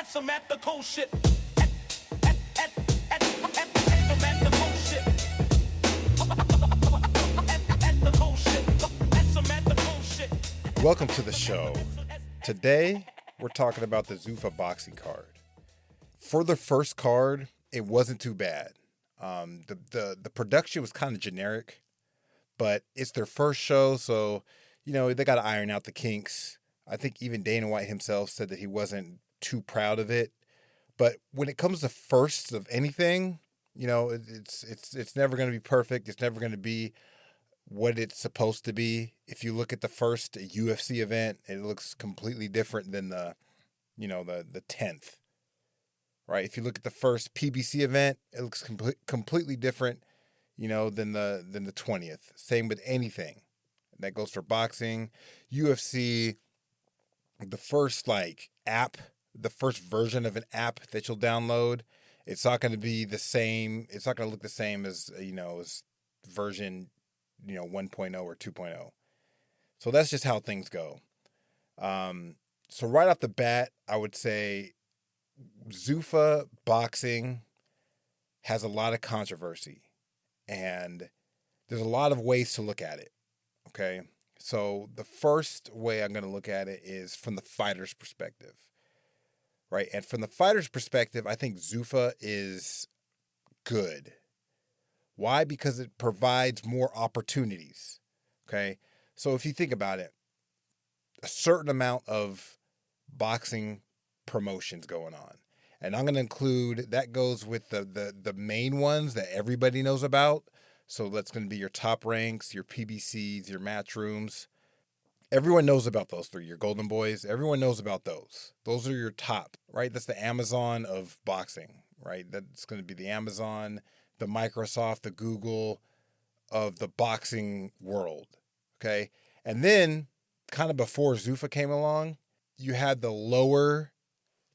That's some ethical shit. Ethical shit. Ethical shit. That's some ethical shit. Welcome to the show. Today, we're talking about the Zuffa Boxing card. For the first card, it wasn't too bad. The production was kind of generic, but it's their first show, so they got to iron out the kinks. I think even Dana White himself said that he wasn't too proud of it. But when it comes to firsts of anything, it's never going to be perfect. It's never going to be what it's supposed to be. If you look at the first UFC event, it looks completely different than the 10th. Right? If you look at the first PBC event, it looks completely different, than the 20th. Same with anything. That goes for boxing, UFC. The first app, the first version of an app that you'll download, it's not going to be the same. It's not going to look the same as as version 1.0 or 2.0. So that's just how things go. So right off the bat, I would say Zuffa Boxing has a lot of controversy, and there's a lot of ways to look at it. Okay. So the first way I'm going to look at it is from the fighter's perspective, right? And from the fighter's perspective, I think Zuffa is good. Why? Because it provides more opportunities, okay? So if you think about it, a certain amount of boxing promotions going on. And I'm going to include, that goes with the main ones that everybody knows about. So that's going to be your Top Ranks, your PBCs, your Matchrooms. Everyone knows about those three. Your Golden Boys, everyone knows about those. Those are your top, right? That's the Amazon of boxing, right? That's going to be the Amazon, the Microsoft, the Google of the boxing world, okay? And then, kind of before Zuffa came along, you had the lower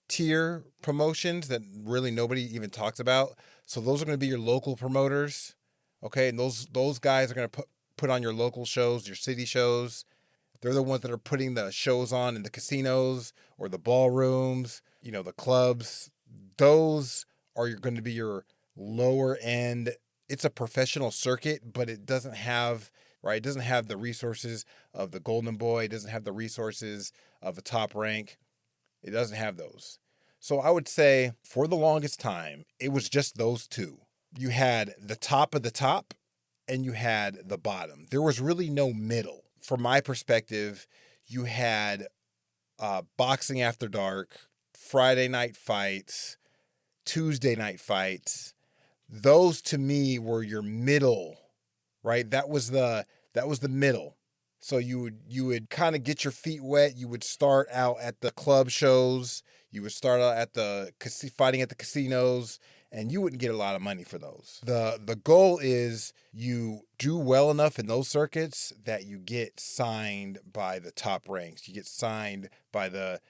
tier promotions that really nobody even talks about. So those are going to be your local promoters. Okay, and those guys are going to put on your local shows, your city shows. They're the ones that are putting the shows on in the casinos or the ballrooms, the clubs. Those are going to be your lower end. It's a professional circuit, but it doesn't have, right? It doesn't have the resources of the Golden Boy. It doesn't have the resources of a Top Rank. It doesn't have those. So I would say for the longest time, it was just those two. You had the top of the top and you had the bottom. There was really no middle. From my perspective, you had boxing after dark, Friday night fights, Tuesday night fights. Those to me were your middle, right? That was the middle. So you would kind of get your feet wet. You would start out at the club shows. You would start out at the fighting at the casinos. And you wouldn't get a lot of money for those. The goal is you do well enough in those circuits that you get signed by the Top Ranks. You get signed by the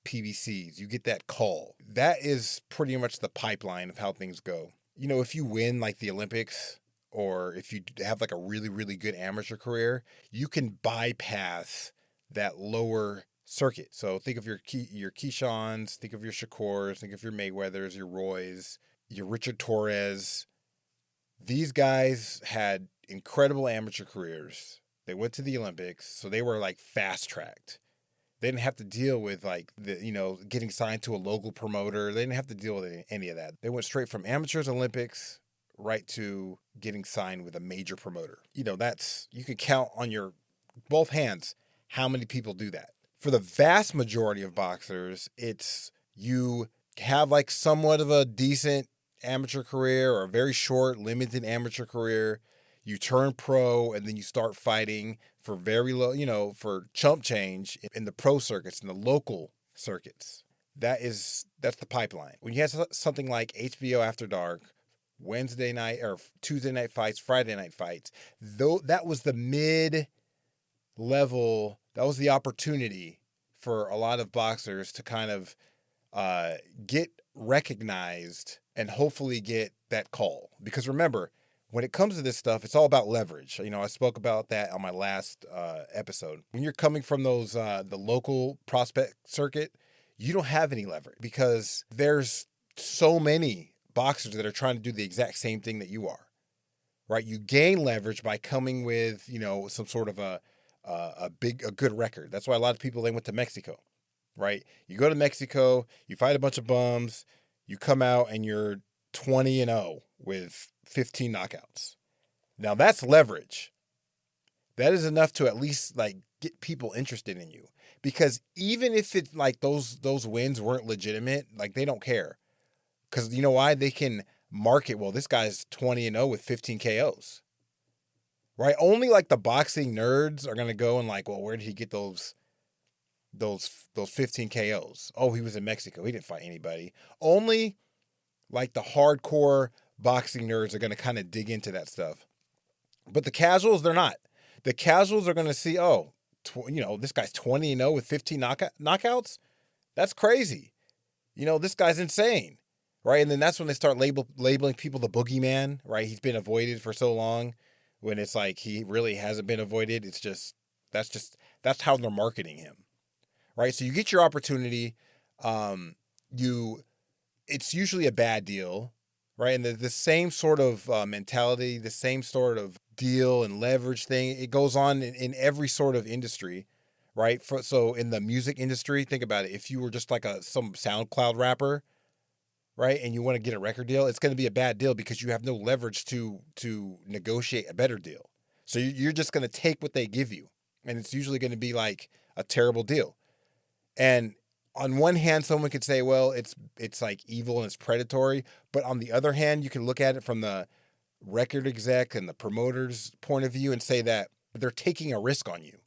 PBCs. You get that call. That is pretty much the pipeline of how things go. If you win like the Olympics, or if you have like a really, really good amateur career, you can bypass that lower circuit. So think of your Keishans, think of your Shakurs, think of your Mayweathers, your Roys, your Richard Torres. These guys had incredible amateur careers. They went to the Olympics, so they were fast tracked. They didn't have to deal with getting signed to a local promoter. They didn't have to deal with any of that. They went straight from amateurs, Olympics, right to getting signed with a major promoter. That's, you can count on your both hands how many people do that. For the vast majority of boxers, it's you have somewhat of a decent amateur career or a very short, limited amateur career. You turn pro and then you start fighting for very low, for chump change in the pro circuits, in the local circuits. That's the pipeline. When you have something like HBO After Dark, Wednesday night or Tuesday night fights, Friday night fights, though that was the mid-level, that was the opportunity for a lot of boxers to kind of get recognized and hopefully get that call. Because remember, when it comes to this stuff, it's all about leverage. I spoke about that on my last episode. When you're coming from those the local prospect circuit, you don't have any leverage because there's so many boxers that are trying to do the exact same thing that you are, right? You gain leverage by coming with, some sort of a good record. That's why a lot of people, they went to Mexico, right? You go to Mexico, you fight a bunch of bums, you come out and you're 20-0 with 15 knockouts. Now that's leverage. That is enough to at least like get people interested in you. Because even if it like those wins weren't legitimate, like they don't care. Because you know why? They can market, well, this guy's 20-0 with 15 KOs. Right? Only like the boxing nerds are gonna go and like, well, where did he get those 15 KOs? Oh, he was in Mexico. He didn't fight anybody. Only like the hardcore boxing nerds are gonna kind of dig into that stuff. But the casuals, they're not. The casuals are gonna see, this guy's 20-0 with 15 knockouts. That's crazy. This guy's insane, right? And then that's when they start labeling people the boogeyman, right? He's been avoided for so long, when it's like he really hasn't been avoided. It's just that's how they're marketing him, right? So you get your opportunity, it's usually a bad deal, right? And the same sort of mentality, the same sort of deal and leverage thing, it goes on in every sort of industry, right? So in the music industry, think about it. If you were just like some SoundCloud rapper, right, and you want to get a record deal, it's going to be a bad deal because you have no leverage to negotiate a better deal. So you're just going to take what they give you, and it's usually going to be like a terrible deal. And on one hand, someone could say, well, it's like evil and it's predatory, but on the other hand, you can look at it from the record exec and the promoter's point of view and say that they're taking a risk on you.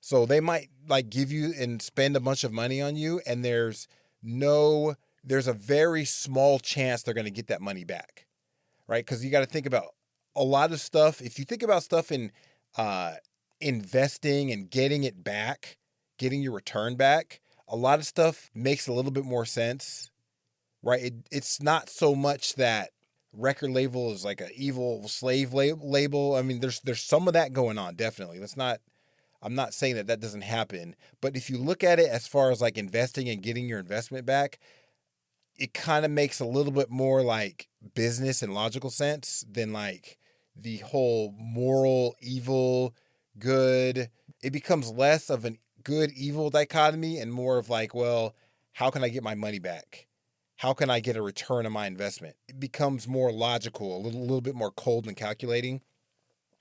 So they might like give you and spend a bunch of money on you, and there's a very small chance they're going to get that money back, right? Because you got to think about a lot of stuff. If you think about stuff in investing and getting it back, getting your return back, a lot of stuff makes a little bit more sense, right? It's not so much that record label is like an evil slave label. I mean, there's some of that going on, definitely. I'm not saying that doesn't happen, but if you look at it as far as like investing and getting your investment back, it kind of makes a little bit more like business and logical sense than like the whole moral, evil, good. It becomes less of an good, evil dichotomy and more of like, well, how can I get my money back? How can I get a return on my investment? It becomes more logical, a little bit more cold and calculating,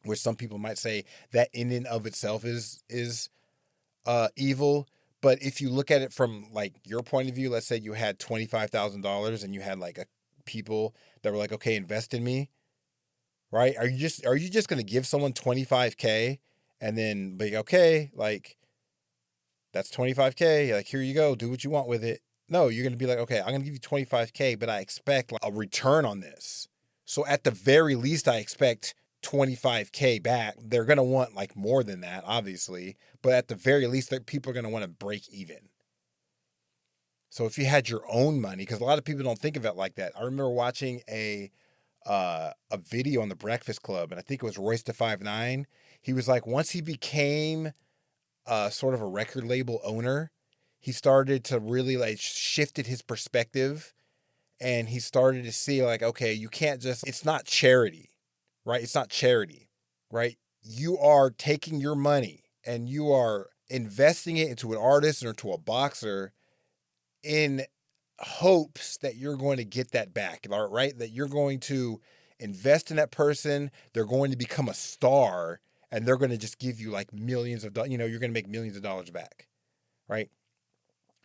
which some people might say that in and of itself is evil. But if you look at it from like your point of view, let's say you had $25,000 and you had like people that were like, okay, invest in me, right? Are you just going to give someone $25K and then be okay, like that's $25K, like here you go, do what you want with it? No, you're going to be like, okay, I'm going to give you $25K, but I expect like a return on this. So at the very least, I expect $25K back. They're going to want like more than that, obviously, but at the very least, people are going to want to break even. So if you had your own money, because a lot of people don't think of it like that. I remember watching a video on the Breakfast Club, and I think it was Royce da 5'9". He was like, once he became sort of a record label owner, he started to really like shifted his perspective, and he started to see like, okay, you can't just, it's not charity, right? It's not charity, right? You are taking your money and you are investing it into an artist or into a boxer in hopes that you're going to get that back, right? That you're going to invest in that person. They're going to become a star and they're going to just give you like millions of dollars, you're going to make millions of dollars back, right?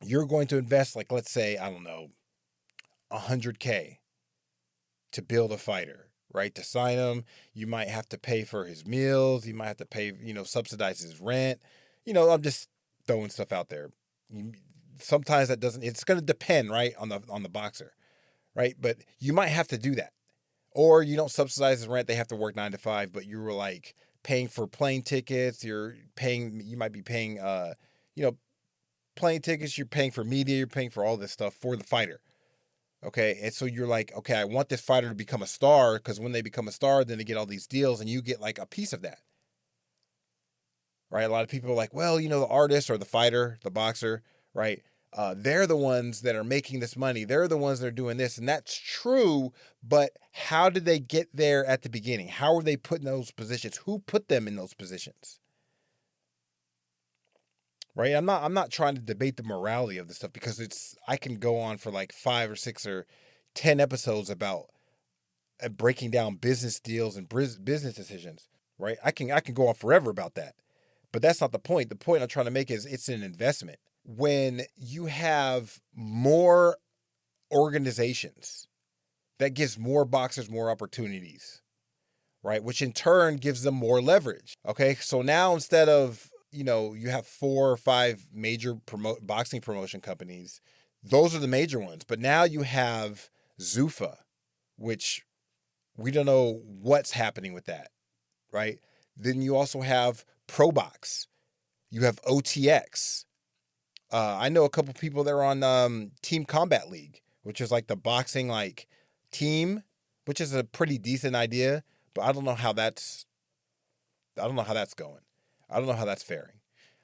You're going to invest like, let's say, I don't know, $100K to build a fighter, right? To sign him, you might have to pay for his meals. You might have to pay, subsidize his rent. I'm just throwing stuff out there. Sometimes that doesn't, it's going to depend, right, on the boxer, right? But you might have to do that. Or you don't subsidize his rent. They have to work 9 to 5, but you were like paying for plane tickets. You might be paying, plane tickets. You're paying for media. You're paying for all this stuff for the fighter. Okay. And so you're like, okay, I want this fighter to become a star, because when they become a star, then they get all these deals and you get like a piece of that. Right. A lot of people are like, well, the artist or the fighter, the boxer, right? They're the ones that are making this money. They're the ones that are doing this. And that's true. But how did they get there at the beginning? How were they put in those positions? Who put them in those positions? Right? I'm not trying to debate the morality of this stuff, because I can go on for like 5 or 6 or 10 episodes about breaking down business deals and business decisions. Right? I can go on forever about that. But that's not the point. The point I'm trying to make is it's an investment. When you have more organizations, that gives more boxers more opportunities, right? Which in turn gives them more leverage. Okay, so now instead of, you have 4 or 5 major boxing promotion companies, those are the major ones. But now you have Zuffa, which we don't know what's happening with that, right? Then you also have ProBox. You have OTX. I know a couple people that are on Team Combat League, which is like the boxing team, which is a pretty decent idea, but I don't know how that's going. I don't know how that's faring.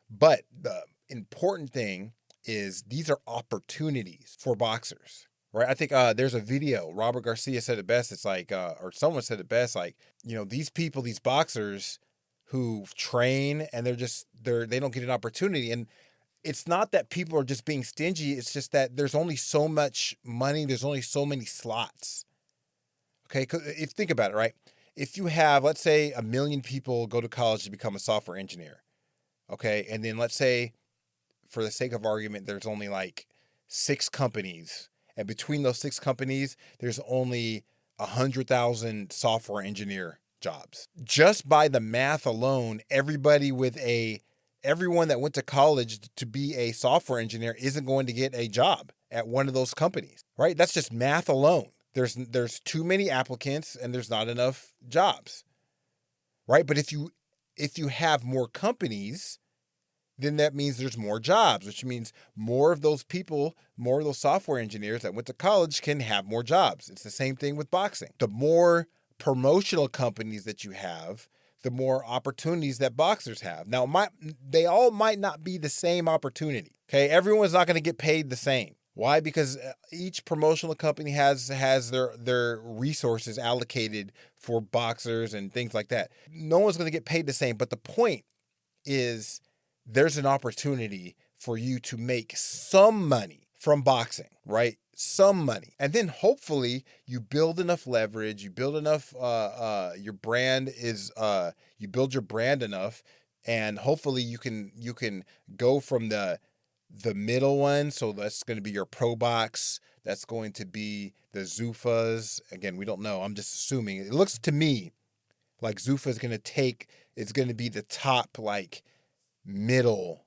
But the important thing is these are opportunities for boxers, right? I think there's a video. Robert Garcia said it best. It's like, or someone said it best. Like, these people, these boxers who train and they don't get an opportunity. And it's not that people are just being stingy. It's just that there's only so much money. There's only so many slots. Okay. If think about it, right? If you have, let's say 1 million people go to college to become a software engineer. Okay. And then let's say, for the sake of argument, there's only like 6 companies. And between those 6 companies, there's only 100,000 software engineer jobs. Just by the math alone, everyone that went to college to be a software engineer isn't going to get a job at one of those companies, right? That's just math alone. There's too many applicants and there's not enough jobs, right? But if you have more companies, then that means there's more jobs, which means more of those people, more of those software engineers that went to college can have more jobs. It's the same thing with boxing. The more promotional companies that you have, the more opportunities that boxers have. Now, they all might not be the same opportunity. Okay, everyone's not going to get paid the same. Why? Because each promotional company has their resources allocated for boxers and things like that. No one's going to get paid the same. But the point is, there's an opportunity for you to make some money from boxing, right? Some money. And then hopefully you build enough leverage, you build enough, you build your brand enough, and hopefully you can go from the middle one. So that's going to be your Pro Box. That's going to be the Zuffas. Again, we don't know. I'm just assuming. It looks to me like Zuffa is going to be the top, middle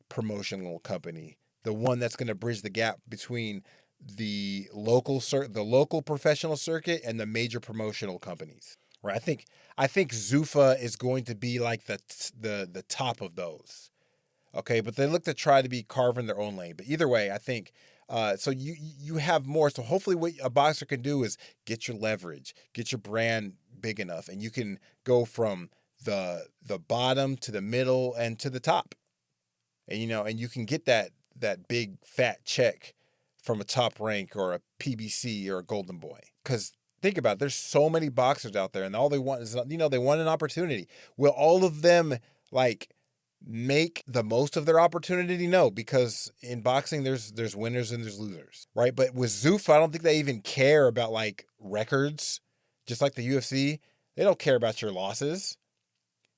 promotional company, the one that's going to bridge the gap between the local professional circuit and the major promotional companies. Right? I think Zuffa is going to be like the top of those. Okay, but they look to try to be carving their own lane. But either way, I think so you have more. So hopefully what a boxer can do is get your leverage, get your brand big enough, and you can go from the bottom to the middle and to the top. And and you can get that big fat check from a Top Rank or a PBC or a Golden Boy. Because think about it, there's so many boxers out there and all they want is, they want an opportunity. Will all of them make the most of their opportunity? No, because in boxing there's winners and there's losers, right? But with Zuffa, I don't think they even care about records. Just like the UFC, they don't care about your losses.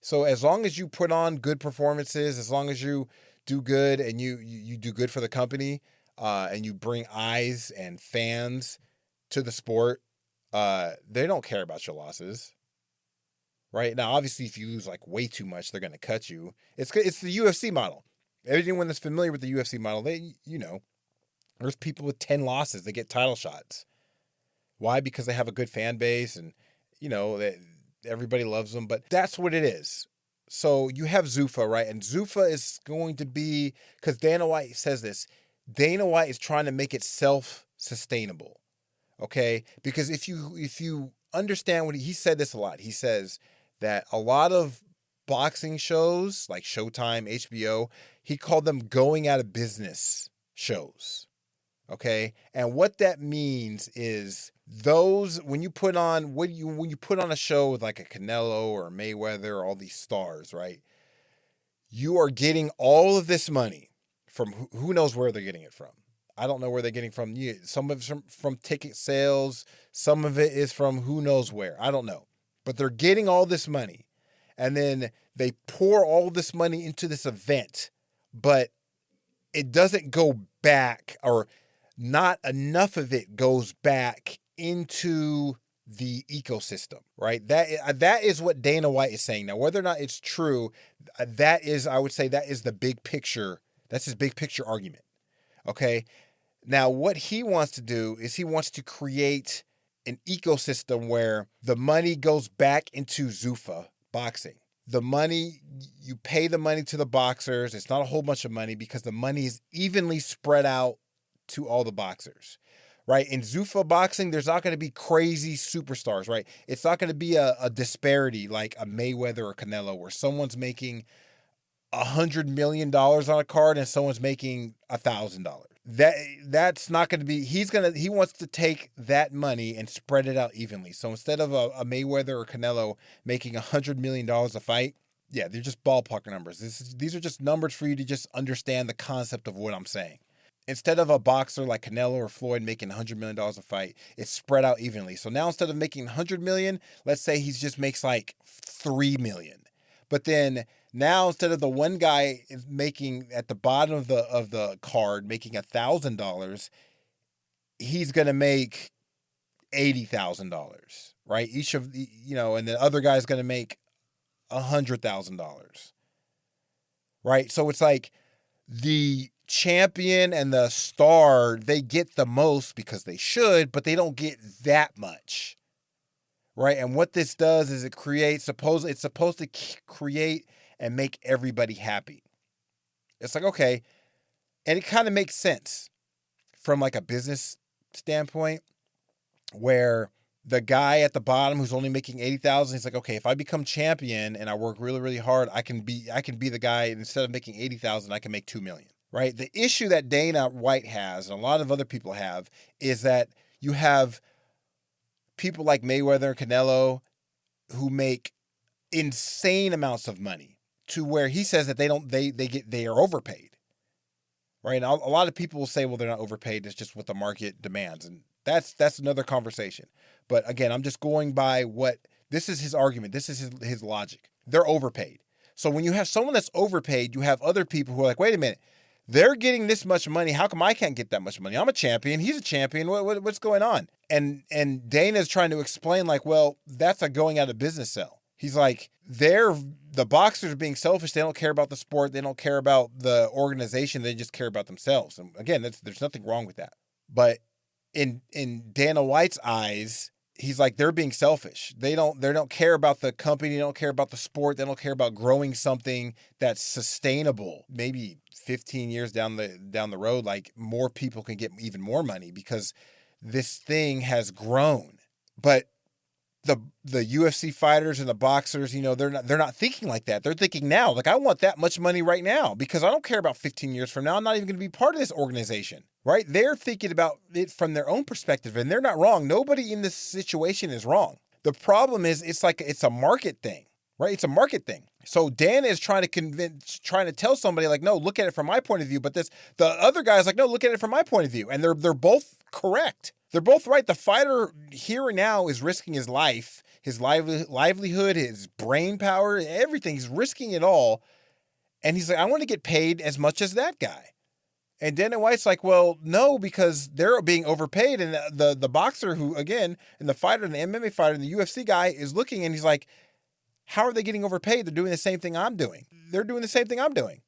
So as long as you put on good performances, as long as you do good and you do good for the company, and you bring eyes and fans to the sport, they don't care about your losses. Right? Now, obviously, if you lose way too much, they're going to cut you. It's the UFC model. Anyone that's familiar with the UFC model, there's people with 10 losses that get title shots. Why? Because they have a good fan base and, everybody loves them. But that's what it is. So you have Zuffa, right? And Zuffa is going to be, because Dana White says this, Dana White is trying to make it self-sustainable. Okay? Because if you understand what he said this a lot, he says that a lot of boxing shows like Showtime, HBO, he called them going out of business. shows. Okay? And what that means is those when you put on a show with like a Canelo or a Mayweather or all these stars, right? You are getting all of this money from who knows where they're getting it from. I don't know where they're getting from. Some of it's from ticket sales. Some of it is from who knows where. I don't know. But they're getting all this money. And then they pour all this money into this event. But it doesn't go back, or not enough of it goes back into the ecosystem, right? That is what Dana White is saying. Now, whether or not it's true, I would say that is the big picture. That's his big picture argument. Okay. Now, what he wants to do is he wants to create an ecosystem where the money goes back into Zuffa Boxing. The money, you pay the money to the boxers. It's not a whole bunch of money because the money is evenly spread out to all the boxers, right? In Zuffa Boxing, there's not going to be crazy superstars, right? It's not going to be a disparity like a Mayweather or Canelo where someone's making $100 million on a card and someone's making $1,000. That's not going to be. He wants to take that money and spread it out evenly. So instead of a Mayweather or Canelo making $100 million a fight, yeah, they're just ballpark numbers. These are just numbers for you to just understand the concept of what I'm saying. Instead of a boxer like Canelo or Floyd making $100 million a fight, it's spread out evenly. So now instead of making $100 million, let's say he just makes like $3 million. But then now instead of the one guy making at the bottom of the card making $1,000, he's gonna make $80,000, right? Each of the, and the other guy's gonna make $100,000, right? So it's like the champion and the star, they get the most because they should, but they don't get that much, right? And what this does is it's supposed to create and make everybody happy. It's like, okay, and it kind of makes sense from like a business standpoint, where the guy at the bottom who's only making 80,000, he's like, okay, if I become champion and I work really, really hard, I can be the guy, and instead of making 80,000, I can make 2 million, right? The issue that Dana White has, and a lot of other people have, is that you have people like Mayweather and Canelo who make insane amounts of money, to where he says that they are overpaid, right? And a lot of people will say, well, they're not overpaid. It's just what the market demands. And that's another conversation. But again, I'm just going by this is his argument. This is his logic. They're overpaid. So when you have someone that's overpaid, you have other people who are like, wait a minute, they're getting this much money. How come I can't get that much money? I'm a champion. He's a champion. What's going on? And Dana's trying to explain like, well, that's a going out of business sell. He's like, the boxers are being selfish. They don't care about the sport. They don't care about the organization. They just care about themselves. And again, there's nothing wrong with that. But in Dana White's eyes, he's like, they're being selfish. They don't care about the company. They don't care about the sport. They don't care about growing something that's sustainable. Maybe 15 years down the road, like more people can get even more money because this thing has grown. But the UFC fighters and the boxers, they're not thinking like that. They're thinking now, like, I want that much money right now because I don't care about 15 years from now. I'm not even going to be part of this organization, right? They're thinking about it from their own perspective, and they're not wrong. Nobody in this situation is wrong. The problem is it's a market thing, right? It's a market thing. So Dana is trying to tell somebody like, no, look at it from my point of view. But the other guy is like, no, look at it from my point of view. And they're both correct. They're both right. The fighter here and now is risking his life, his livelihood, his brain power, everything. He's risking it all. And he's like, I want to get paid as much as that guy. And Dana White's like, well, no, because they're being overpaid. And the boxer who, again, and the fighter and the MMA fighter and the UFC guy is looking and he's like, how are they getting overpaid? They're doing the same thing I'm doing. They're doing the same thing I'm doing.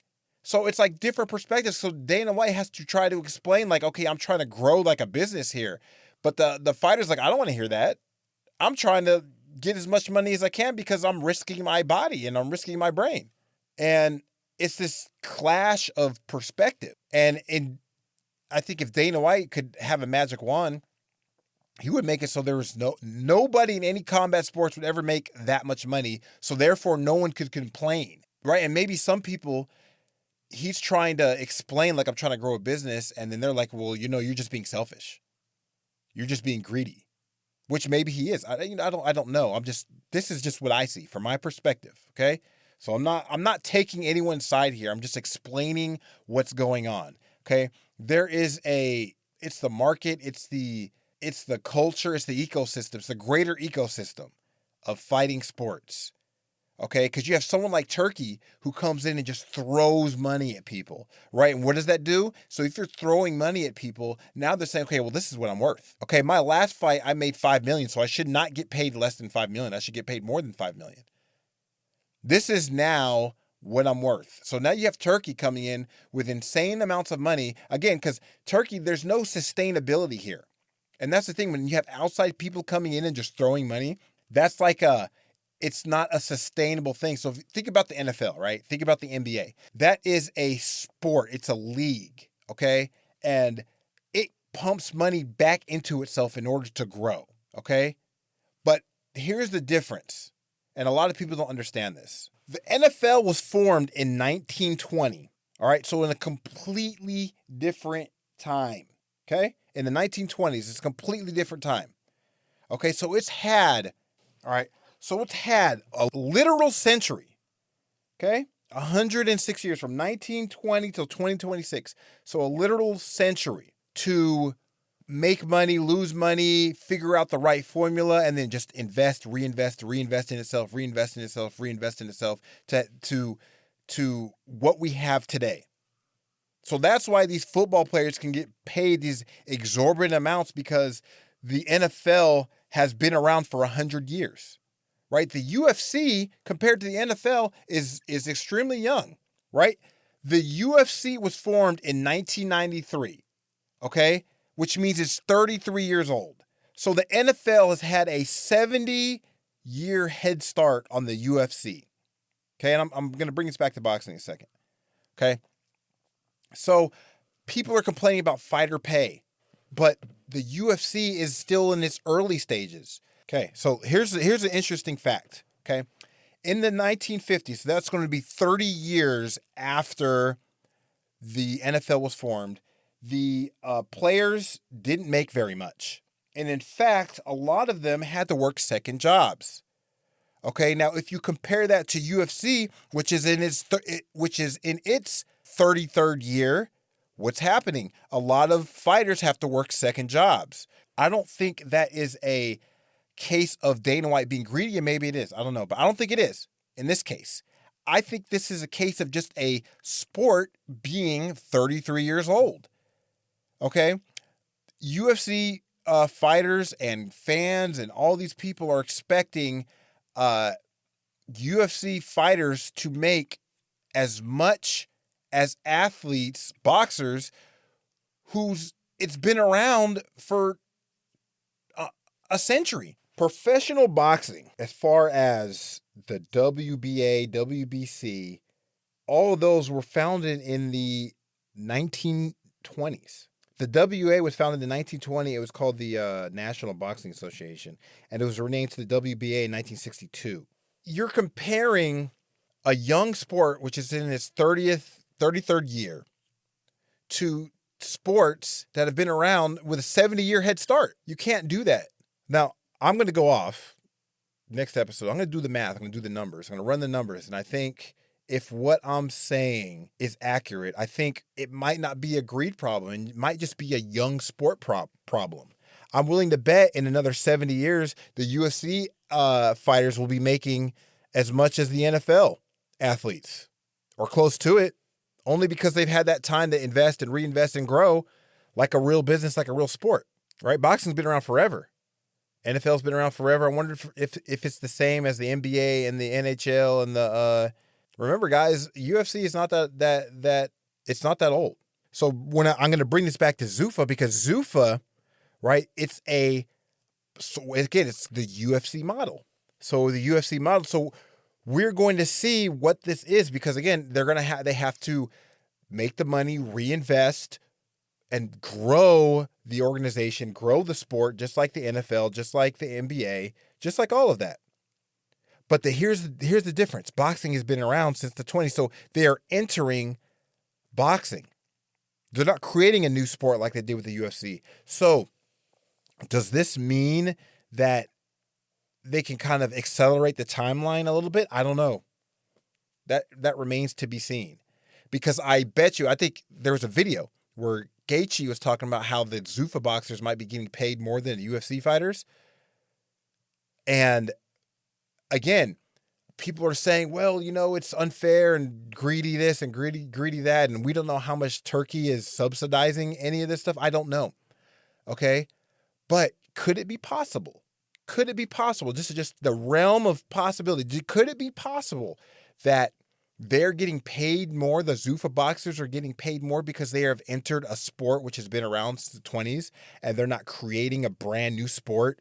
So it's like different perspectives. So Dana White has to try to explain like, okay, I'm trying to grow like a business here. But the fighter's like, I don't want to hear that. I'm trying to get as much money as I can because I'm risking my body and I'm risking my brain. And it's this clash of perspective. And I think if Dana White could have a magic wand, he would make it so there was nobody in any combat sports would ever make that much money. So therefore, no one could complain, right? And maybe some people he's trying to explain like I'm trying to grow a business, and then they're like, well, you're just being selfish. You're just being greedy, which maybe he is. I don't know. This is just what I see from my perspective. Okay. So I'm not taking anyone's side here. I'm just explaining what's going on. Okay. It's the market. It's the culture. It's the ecosystem. It's the greater ecosystem of fighting sports. Okay, because you have someone like Turkey who comes in and just throws money at people, right? And what does that do? So if you're throwing money at people, now they're saying, okay, well, this is what I'm worth. Okay, my last fight, I made $5 million, so I should not get paid less than $5 million. I should get paid more than $5 million. This is now what I'm worth. So now you have Turkey coming in with insane amounts of money. Again, because Turkey, there's no sustainability here. And that's the thing, when you have outside people coming in and just throwing money, that's like it's not a sustainable thing. So if you think about the NFL, right? Think about the NBA. That is a sport. It's a league, okay? And it pumps money back into itself in order to grow, okay? But here's the difference, and a lot of people don't understand this. The NFL was formed in 1920, all right? So in a completely different time, okay? In the 1920s, it's a completely different time, okay? So it's had a literal century, okay? 106 years from 1920 till 2026. So a literal century to make money, lose money, figure out the right formula, and then just reinvest in itself to what we have today. So that's why these football players can get paid these exorbitant amounts, because the NFL has been around for 100 years. Right? The UFC compared to the NFL is extremely young, right? The UFC was formed in 1993, okay? Which means it's 33 years old. So the NFL has had a 70-year head start on the UFC, okay? And I'm going to bring this back to boxing in a second, okay? So people are complaining about fighter pay, but the UFC is still in its early stages. Okay, so here's an interesting fact, okay? In the 1950s, so that's going to be 30 years after the NFL was formed, the players didn't make very much. And in fact, a lot of them had to work second jobs. Okay, now if you compare that to UFC, which is in its 33rd year, what's happening? A lot of fighters have to work second jobs. I don't think that is a case of Dana White being greedy, and maybe it is. I don't know, but I don't think it is in this case. I think this is a case of just a sport being 33 years old. Okay? UFC fighters and fans and all these people are expecting UFC fighters to make as much as athletes, boxers, it's been around for a century. Professional boxing, as far as the WBA, WBC, all of those were founded in the 1920s. The WA was founded in 1920. It was called the National Boxing Association, and it was renamed to the WBA in 1962. You're comparing a young sport, which is in its 33rd year, to sports that have been around with a 70-year head start. You can't do that. Now, I'm going to go off next episode. I'm going to do the math. I'm going to do the numbers. I'm going to run the numbers. And I think if what I'm saying is accurate, I think it might not be a greed problem. And it might just be a young sport problem. I'm willing to bet in another 70 years, the UFC fighters will be making as much as the NFL athletes, or close to it, only because they've had that time to invest and reinvest and grow like a real business, like a real sport, right? Boxing's been around forever. NFL's been around forever. I wonder if it's the same as the NBA and the NHL and the remember, guys, UFC is not that it's not that old. So when I'm going to bring this back to Zuffa, because Zuffa, right, it's the UFC model. So the UFC model. So we're going to see what this is, because again, they have to make the money, reinvest, and grow the organization, grow the sport, just like the NFL, just like the NBA, just like all of that. But here's the difference. Boxing has been around since the 20s, so they are entering boxing. They're not creating a new sport like they did with the UFC. So does this mean that they can kind of accelerate the timeline a little bit? I don't know. That remains to be seen. Because I bet you, I think there was a video where Gaethje was talking about how the Zuffa boxers might be getting paid more than the UFC fighters. And again, people are saying, well, it's unfair and greedy this and greedy that. And we don't know how much Turkey is subsidizing any of this stuff. I don't know. Okay. But could it be possible? Could it be possible? This is just the realm of possibility. Could it be possible that they're getting paid more? The Zuffa boxers are getting paid more because they have entered a sport which has been around since the 20s, and they're not creating a brand new sport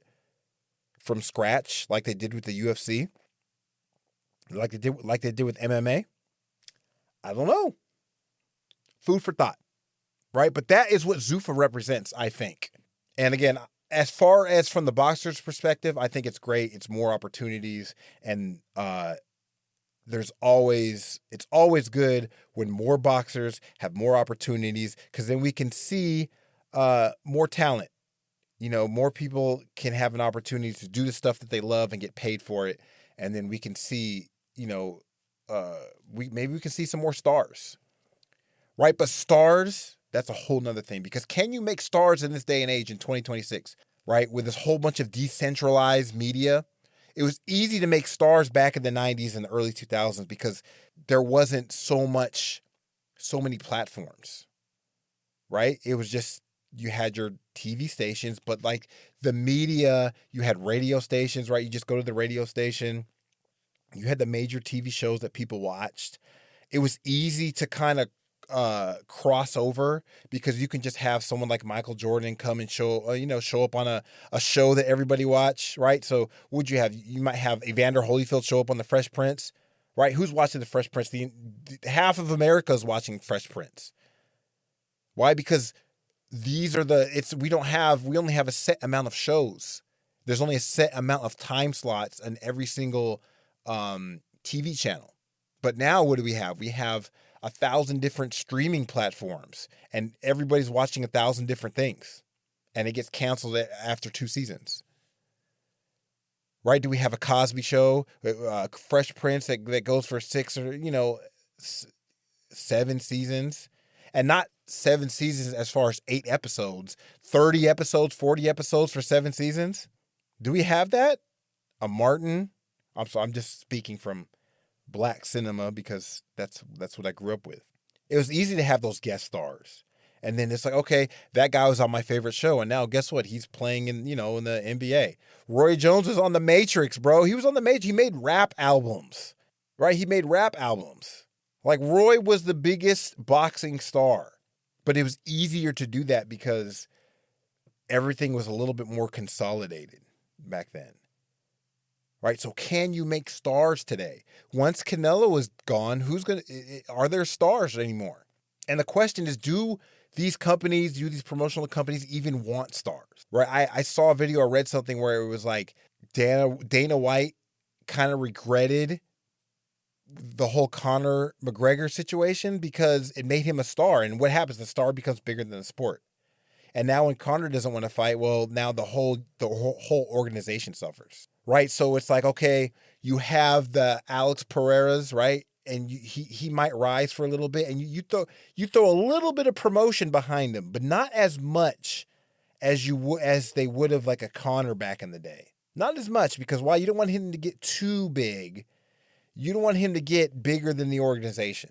from scratch like they did with the UFC, like they did with MMA. I don't know. Food for thought, right? But that is what Zuffa represents, I think. And again, as far as from the boxer's perspective, I think it's great. It's more opportunities, and it's always good when more boxers have more opportunities, because then we can see more talent. More people can have an opportunity to do the stuff that they love and get paid for it. And then we can see, we can see some more stars, right? But stars, that's a whole nother thing, because can you make stars in this day and age in 2026, right? With this whole bunch of decentralized media. It was easy to make stars back in the 90s and the early 2000s because there wasn't so many platforms, right? It was just, you had your TV stations, but like the media, you had radio stations, right? You just go to the radio station. You had the major TV shows that people watched. It was easy to kind of cross over because you can just have someone like Michael Jordan come and show up on a show that everybody watch, right? So would you have, you might have Evander Holyfield show up on the Fresh Prince, right? Who's watching the Fresh Prince? Half of America is watching Fresh Prince. Why? Because we only have a set amount of shows. There's only a set amount of time slots on every single TV channel. But now what do we have? We have 1,000 different streaming platforms, and everybody's watching 1,000 different things, and it gets canceled after 2 seasons. Right? Do we have a Cosby Show, Fresh Prince that goes for 6 or 7 seasons, and not 7 seasons as far as 8 episodes, 30 episodes, 40 episodes for 7 seasons? Do we have that? A Martin? I'm just speaking from Black cinema because that's what I grew up with. It was easy to have those guest stars. And then it's like, okay, that guy was on my favorite show, and now guess what? He's playing in the NBA. Roy Jones was on The Matrix, bro. He was on The Matrix. He made rap albums, right? He made rap albums. Like, Roy was the biggest boxing star, but it was easier to do that because everything was a little bit more consolidated back then. Right? So can you make stars today? Once Canelo is gone, are there stars anymore? And the question is, do these promotional companies even want stars? Right? I saw a video, I read something where it was like Dana White kind of regretted the whole Conor McGregor situation because it made him a star. And what happens? The star becomes bigger than the sport. And now when Conor doesn't want to fight, well, now the whole organization suffers. Right? So it's like, okay, you have the Alex Pereiras, right? And he might rise for a little bit, and you throw a little bit of promotion behind him, but not as much as they would have like a Conor back in the day. Not as much, because why? You don't want him to get too big. You don't want him to get bigger than the organization.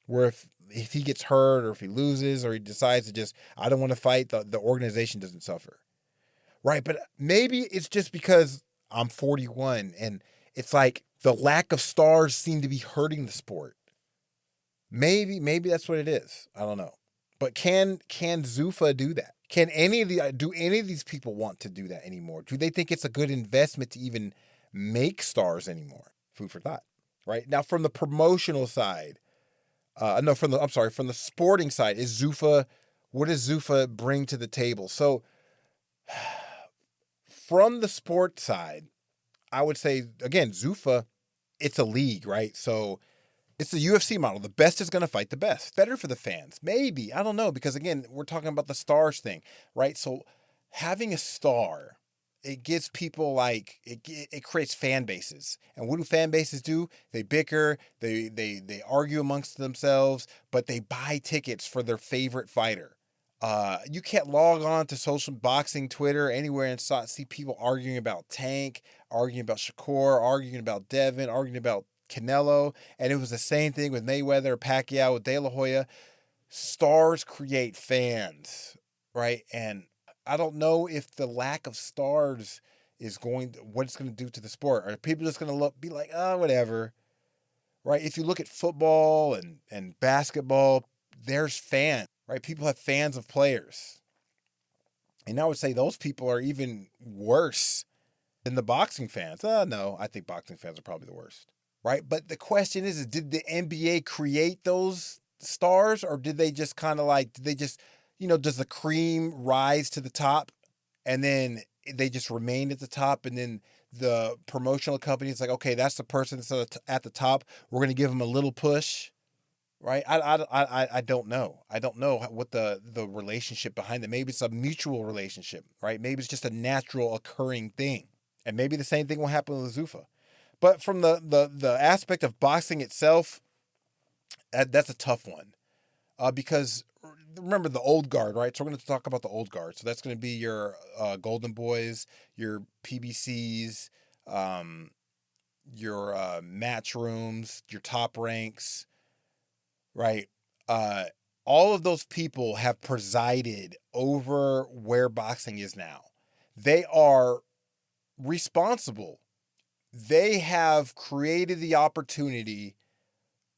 Where if he gets hurt or if he loses or he decides to just, I don't want to fight, the organization doesn't suffer. Right? But maybe it's just because I'm 41 and it's like the lack of stars seem to be hurting the sport. Maybe that's what it is. I don't know. But can Zuffa do that? Do any of these people want to do that anymore? Do they think it's a good investment to even make stars anymore? Food for thought. Right? Now from the promotional side, from the sporting side, what does Zuffa bring to the table? So from the sport side, I would say, again, Zuffa, it's a league, right? So It's the UFC model. The best is going to fight the best. Better for the fans. Maybe. I don't know. Because again, we're talking about the stars thing, right? So having a star, it gives people like, it creates fan bases. And what do fan bases do? They bicker, they argue amongst themselves, but they buy tickets for their favorite fighter. You can't log on to social boxing, Twitter, anywhere and see people arguing about Tank, arguing about Shakur, arguing about Devin, arguing about Canelo, and it was the same thing with Mayweather, Pacquiao, with De La Hoya. Stars create fans, right? And I don't know if the lack of stars is what it's going to do to the sport. Are people just going to be like, oh, whatever, right? If you look at football and basketball, there's fans, right? People have fans of players. And I would say those people are even worse than the boxing fans. No, I think boxing fans are probably the worst. Right? But the question is did the NBA create those stars, or did they just does the cream rise to the top and then they just remain at the top, and then the promotional company is like, okay, that's the person that's at the top. We're going to give them a little push, right? I don't know. I don't know what the relationship behind it. Maybe it's a mutual relationship, right? Maybe it's just a natural occurring thing. And maybe the same thing will happen with Zuffa. But from the aspect of boxing itself, that's a tough one. Because remember the old guard, right? So we're going to talk about the old guard. So that's going to be your Golden Boys, your PBCs, your match rooms, your top ranks, right? All of those people have presided over where boxing is now. They are responsible. They have created the opportunity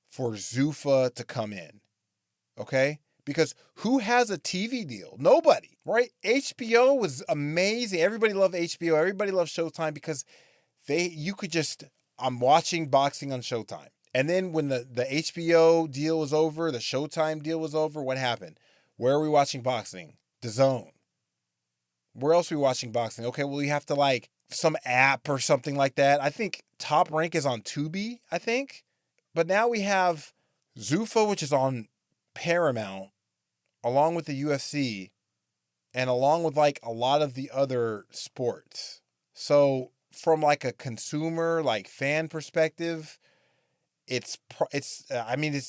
for Zuffa to come in, okay? Because who has a TV deal? Nobody, right? HBO was amazing. Everybody loved HBO. Everybody loved Showtime because I'm watching boxing on Showtime. And then when the HBO deal was over, the Showtime deal was over, what happened? Where are we watching boxing? DAZN. Where else are we watching boxing? Okay, well, you have to some app or something like that. I think Top Rank is on Tubi, I think. But now we have Zuffa, which is on Paramount, along with the UFC, and along with a lot of the other sports. So from a consumer, fan perspective, it's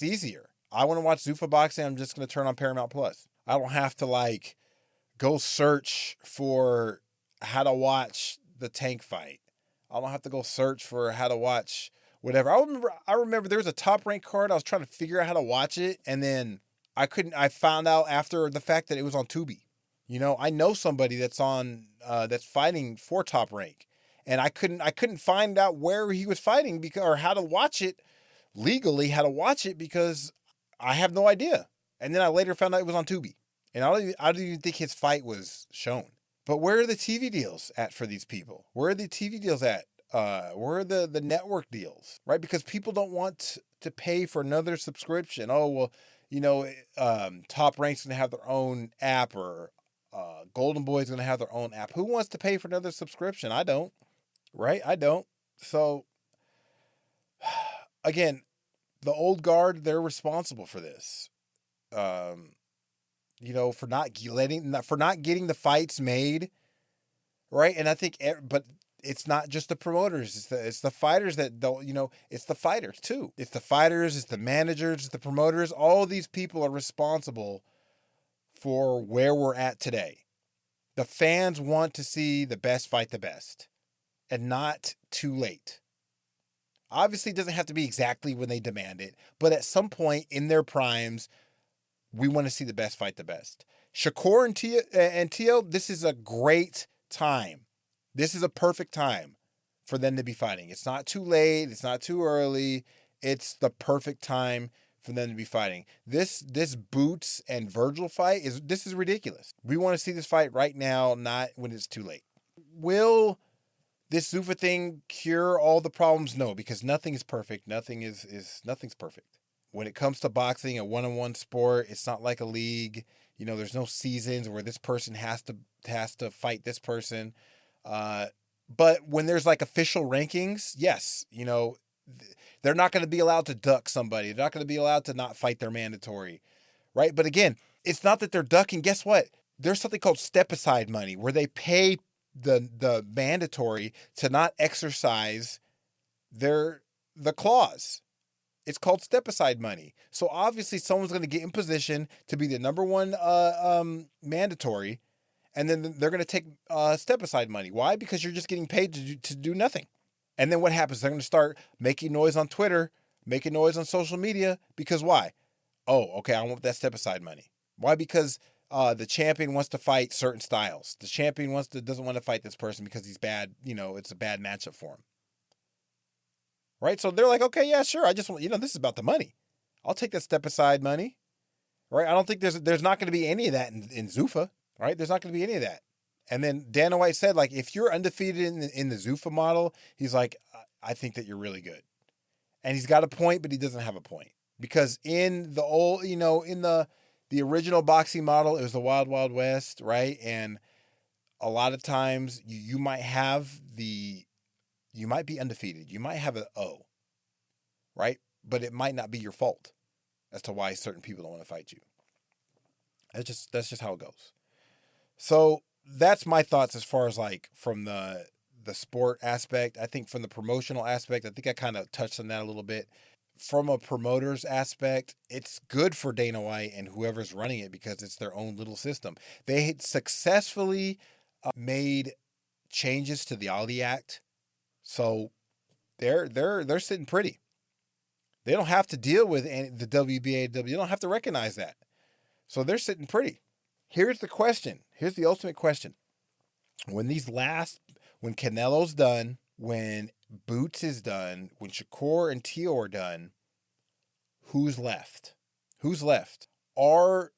easier. I want to watch Zuffa Boxing, I'm just going to turn on Paramount Plus. I don't have to go search for how to watch the Tank fight. I don't have to go search for how to watch whatever. I remember there was a Top Rank card. I was trying to figure out how to watch it, and then I found out after the fact that it was on Tubi. I know somebody that's on that's fighting for Top Rank, and I couldn't find out where he was fighting or how to watch it legally, how to watch it, because I have no idea. And then I later found out it was on Tubi, and I don't even think his fight was shown. But where are the TV deals at for these people? Where are the TV deals at? Where are the network deals, right? Because people don't want to pay for another subscription. Oh, well, Top Rank's going to have their own app, or Golden Boy's going to have their own app. Who wants to pay for another subscription? I don't, right? I don't. So, again, the old guard, they're responsible for this. For not getting the fights made, right? And I think, but it's not just the promoters. It's the fighters that don't, it's the fighters too. It's the fighters, it's the managers, it's the promoters. All of these people are responsible for where we're at today. The fans want to see the best fight the best, and not too late. Obviously, it doesn't have to be exactly when they demand it, but at some point in their primes, we want to see the best fight the best. Shakur and Tio, this is a great time. This is a perfect time for them to be fighting. It's not too late. It's not too early. It's the perfect time for them to be fighting. This Boots and Virgil fight is ridiculous. We want to see this fight right now, not when it's too late. Will this Zuffa thing cure all the problems? No, because nothing is perfect. Nothing's perfect. When it comes to boxing, a one-on-one sport, it's not like a league. There's no seasons where this person has to fight this person. But when there's official rankings, yes, they're not going to be allowed to duck somebody. They're not going to be allowed to not fight their mandatory, right? But again, it's not that they're ducking. Guess what? There's something called step aside money where they pay the mandatory to not exercise the clause. It's called step aside money. So obviously someone's going to get in position to be the number one mandatory, and then they're going to take step aside money. Why? Because you're just getting paid to do nothing. And then what happens? They're going to start making noise on Twitter, making noise on social media. Because why? Oh, okay, I want that step aside money. Why? Because the champion wants to fight certain styles. The champion doesn't want to fight this person because he's bad. It's a bad matchup for him. Right? So they're like, okay, yeah, sure. I just want, this is about the money. I'll take that step aside money. Right? I don't think there's not going to be any of that in Zuffa. Right? There's not going to be any of that. And then Dana White said, like, if you're undefeated in the Zuffa model, he's like, I think that you're really good. And he's got a point, but he doesn't have a point. Because in the old, in the original boxing model, it was the Wild Wild West, right? And a lot of times you might be undefeated. You might have an O, right? But it might not be your fault as to why certain people don't want to fight you. That's just how it goes. So that's my thoughts as far as like from the sport aspect. I think from the promotional aspect, I think I kind of touched on that a little bit. From a promoter's aspect, it's good for Dana White and whoever's running it because it's their own little system. They had successfully made changes to the Ali Act. So they're sitting pretty. They don't have to deal with the WBA. They don't have to recognize that. So they're sitting pretty. Here's the question. Here's the ultimate question. When Canelo's done, when Boots is done, when Shakur and Tio are done, who's left? Who's left? What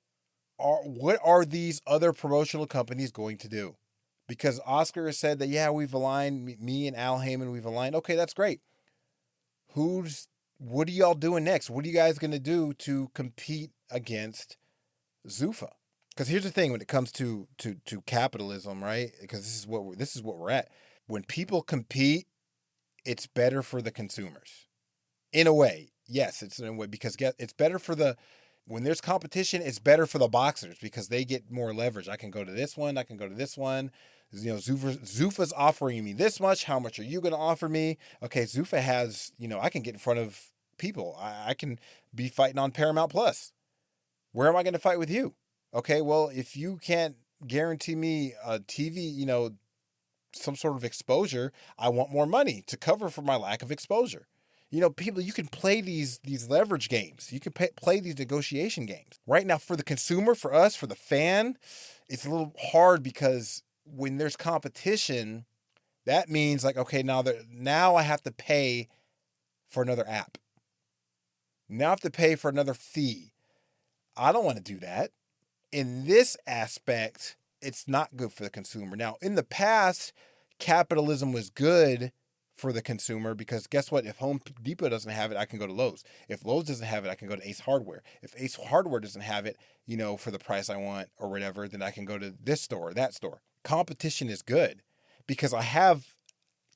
are these other promotional companies going to do? Because Oscar has said that, yeah, we've aligned, me and Al Heyman, we've aligned. Okay, that's great. What are y'all doing next? What are you guys going to do to compete against Zuffa? Because here's the thing when it comes to capitalism, right? Because this is what we're at. When people compete, it's better for the consumers. In a way, yes, it's in a way because it's better when there's competition, it's better for the boxers because they get more leverage. I can go to this one. I can go to this one. Zuffa's offering me this much. How much are you going to offer me? Okay, Zuffa has, I can get in front of people. I can be fighting on Paramount Plus. Where am I going to fight with you? Okay, well, if you can't guarantee me a TV, some sort of exposure, I want more money to cover for my lack of exposure. People, you can play these leverage games. You can play these negotiation games. Right now, for the consumer, for us, for the fan, it's a little hard because when there's competition, that means like, okay, now I have to pay for another app. Now I have to pay for another fee. I don't want to do that. In this aspect, it's not good for the consumer. Now, in the past, capitalism was good for the consumer because guess what? If Home Depot doesn't have it, I can go to Lowe's. If Lowe's doesn't have it, I can go to Ace Hardware. If Ace Hardware doesn't have it, for the price I want or whatever, then I can go to this store or that store. Competition is good because I have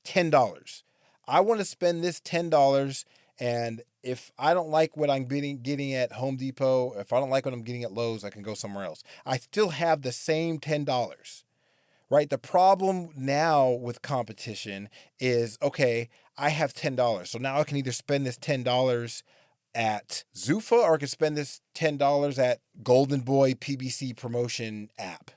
$10. I want to spend this $10, and if I don't like what I'm getting at Home Depot, if I don't like what I'm getting at Lowe's, I can go somewhere else. I still have the same $10. Right? The problem now with competition is, okay, I have $10. So now I can either spend this $10 at Zuffa or I can spend this $10 at Golden Boy PBC promotion app.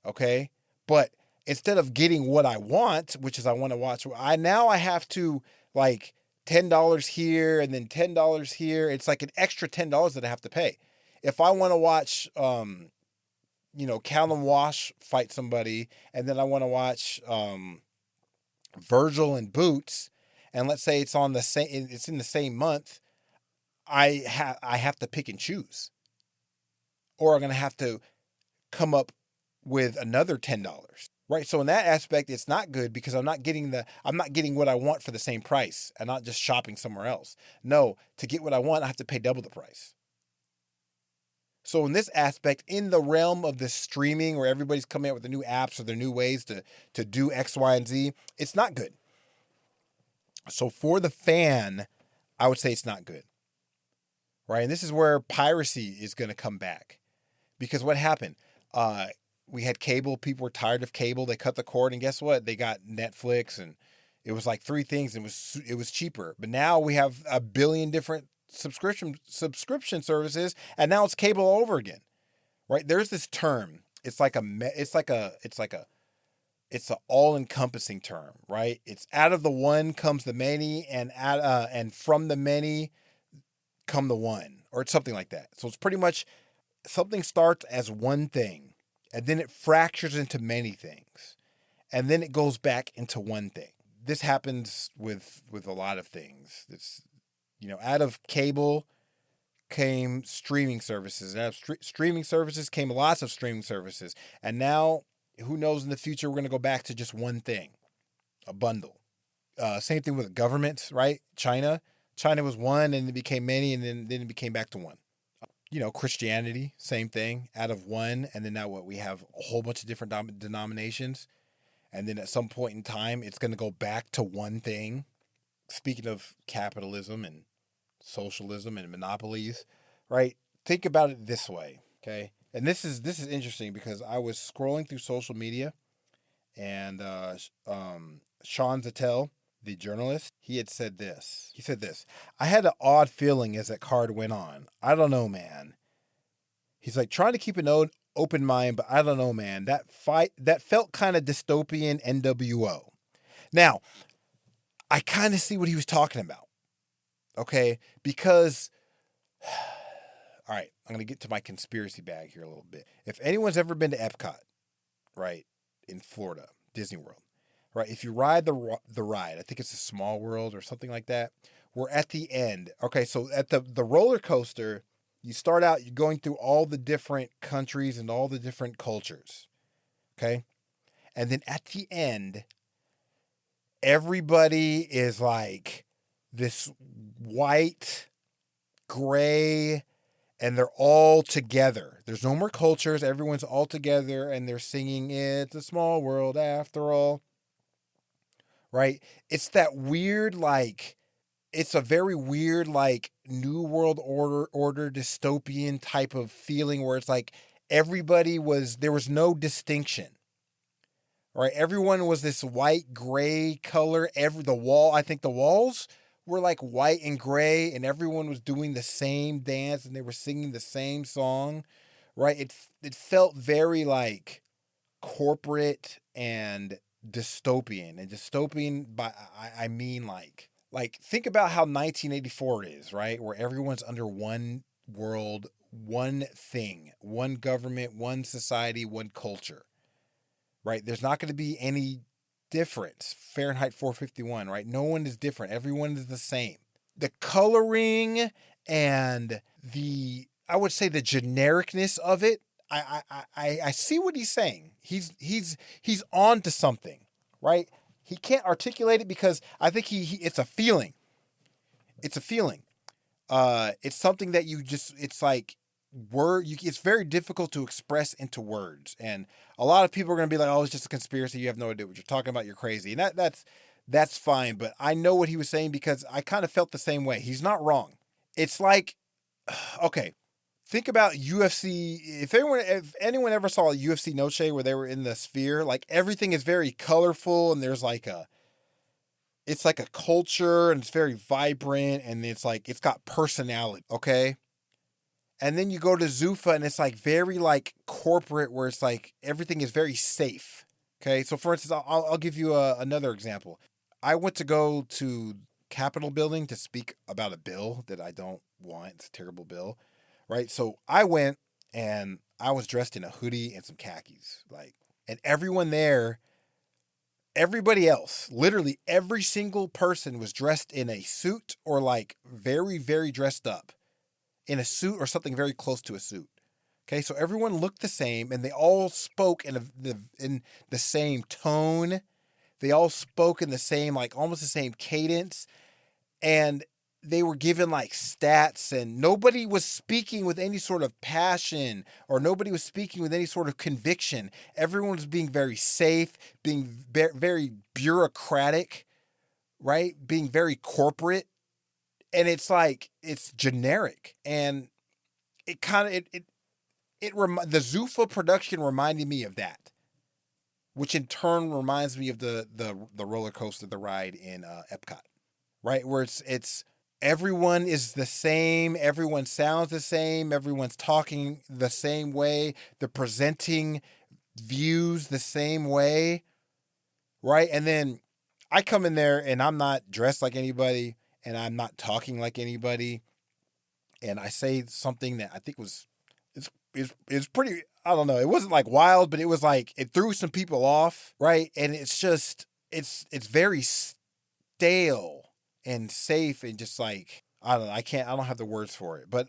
Okay? But instead of getting what I want, which is I want to watch, I have to like $10 here and then $10 here. It's like an extra $10 that I have to pay. If I want to watch Callum Walsh fight somebody, and then I want to watch Virgil and Boots, and let's say it's in the same month, I have to pick and choose, or I'm gonna have to come up with another $10, right? So in that aspect, it's not good because I'm not getting what I want for the same price, and not just shopping somewhere else. No, to get what I want, I have to pay double the price. So in this aspect, in the realm of the streaming where everybody's coming out with the new apps or the new ways to do X, Y, and Z, it's not good. So for the fan, I would say it's not good. Right? And this is where piracy is going to come back. Because what happened? We had cable. People were tired of cable. They cut the cord, and guess what? They got Netflix, and it was like 3 things. And it was cheaper. But now we have a billion different subscription services, and now it's cable all over again. Right? There's this term. It's an all-encompassing term, right? It's out of the one comes the many, and from the many come the one, or it's something like that. So it's pretty much something starts as one thing, and then it fractures into many things, and then it goes back into one thing. This happens with a lot of things. It's, out of cable came streaming services, and out of streaming services came lots of streaming services, and now who knows, in the future we're going to go back to just one thing, a bundle. Same thing with government, right? China was one, and it became many, and then it became back to one. Christianity, same thing, out of one, and then now we have a whole bunch of different denominations, and then at some point in time, it's going to go back to one thing. Speaking of capitalism and socialism and monopolies, right? Think about it this way, okay? And this is interesting because I was scrolling through social media, and Sean Zattel, the journalist, he had said this. He said this: "I had an odd feeling as that card went on. I don't know, man." He's like, trying to keep an open mind, but I don't know, man. That felt kind of dystopian NWO. Now, I kind of see what he was talking about. Okay? Because, all right, I'm going to get to my conspiracy bag here a little bit. If anyone's ever been to Epcot, right, in Florida, Disney World, right, if you ride the ride, I think it's a Small World or something like that, we're at the end. Okay, so at the roller coaster, you start out, you're going through all the different countries and all the different cultures, okay? And then at the end, everybody is like this white, gray, and they're all together. There's no more cultures. Everyone's all together, and they're singing, "It's a small world after all." Right? It's that weird, it's a very weird, New World Order dystopian type of feeling where it's like there was no distinction. Right? Everyone was this white, gray color. I think the walls were like white and gray, and everyone was doing the same dance, and they were singing the same song. Right? It felt very corporate and dystopian. And dystopian I mean think about how 1984 is, right? Where everyone's under one world, one thing, one government, one society, one culture. Right? There's not going to be any difference. Fahrenheit 451, right? No one is different. Everyone is the same. The coloring and I would say the genericness of it, I see what he's saying. He's on to something, right? He can't articulate it because I think it's a feeling. It's a feeling. It's something that it's very difficult to express into words. And a lot of people are going to be like, "Oh, it's just a conspiracy. You have no idea what you're talking about. You're crazy." And that's fine. But I know what he was saying because I kind of felt the same way. He's not wrong. It's like, okay, think about UFC. If anyone ever saw a UFC No Shade where they were in the sphere, everything is very colorful, and there's it's like a culture, and it's very vibrant, and it's got personality. Okay. And then you go to Zuffa, and it's very corporate, where it's everything is very safe. Okay. So for instance, I'll give you another example. I went to go to Capitol building to speak about a bill that I don't want. It's a terrible bill. Right. So I went, and I was dressed in a hoodie and some khakis, and everyone there, everybody else, literally every single person was dressed in a suit or very, very dressed up in a suit or something very close to a suit. Okay. So everyone looked the same, and they all spoke in the same tone. They all spoke in the same, almost the same cadence. And they were given stats, and nobody was speaking with any sort of passion, or nobody was speaking with any sort of conviction. Everyone was being very safe, being very bureaucratic, right? Being very corporate, and it's like it's generic, and it kind of the Zuffa production reminded me of that, which in turn reminds me of the roller coaster, the ride in Epcot, right? Where it's everyone is the same, everyone sounds the same, everyone's talking the same way, they're presenting views the same way, right? And then I come in there and I'm not dressed like anybody and I'm not talking like anybody, and I say something that I think it's pretty, I don't know, it wasn't like wild, but it was like it threw some people off, right? And it's just it's very stale and safe and just like I don't know, I don't have the words for it. But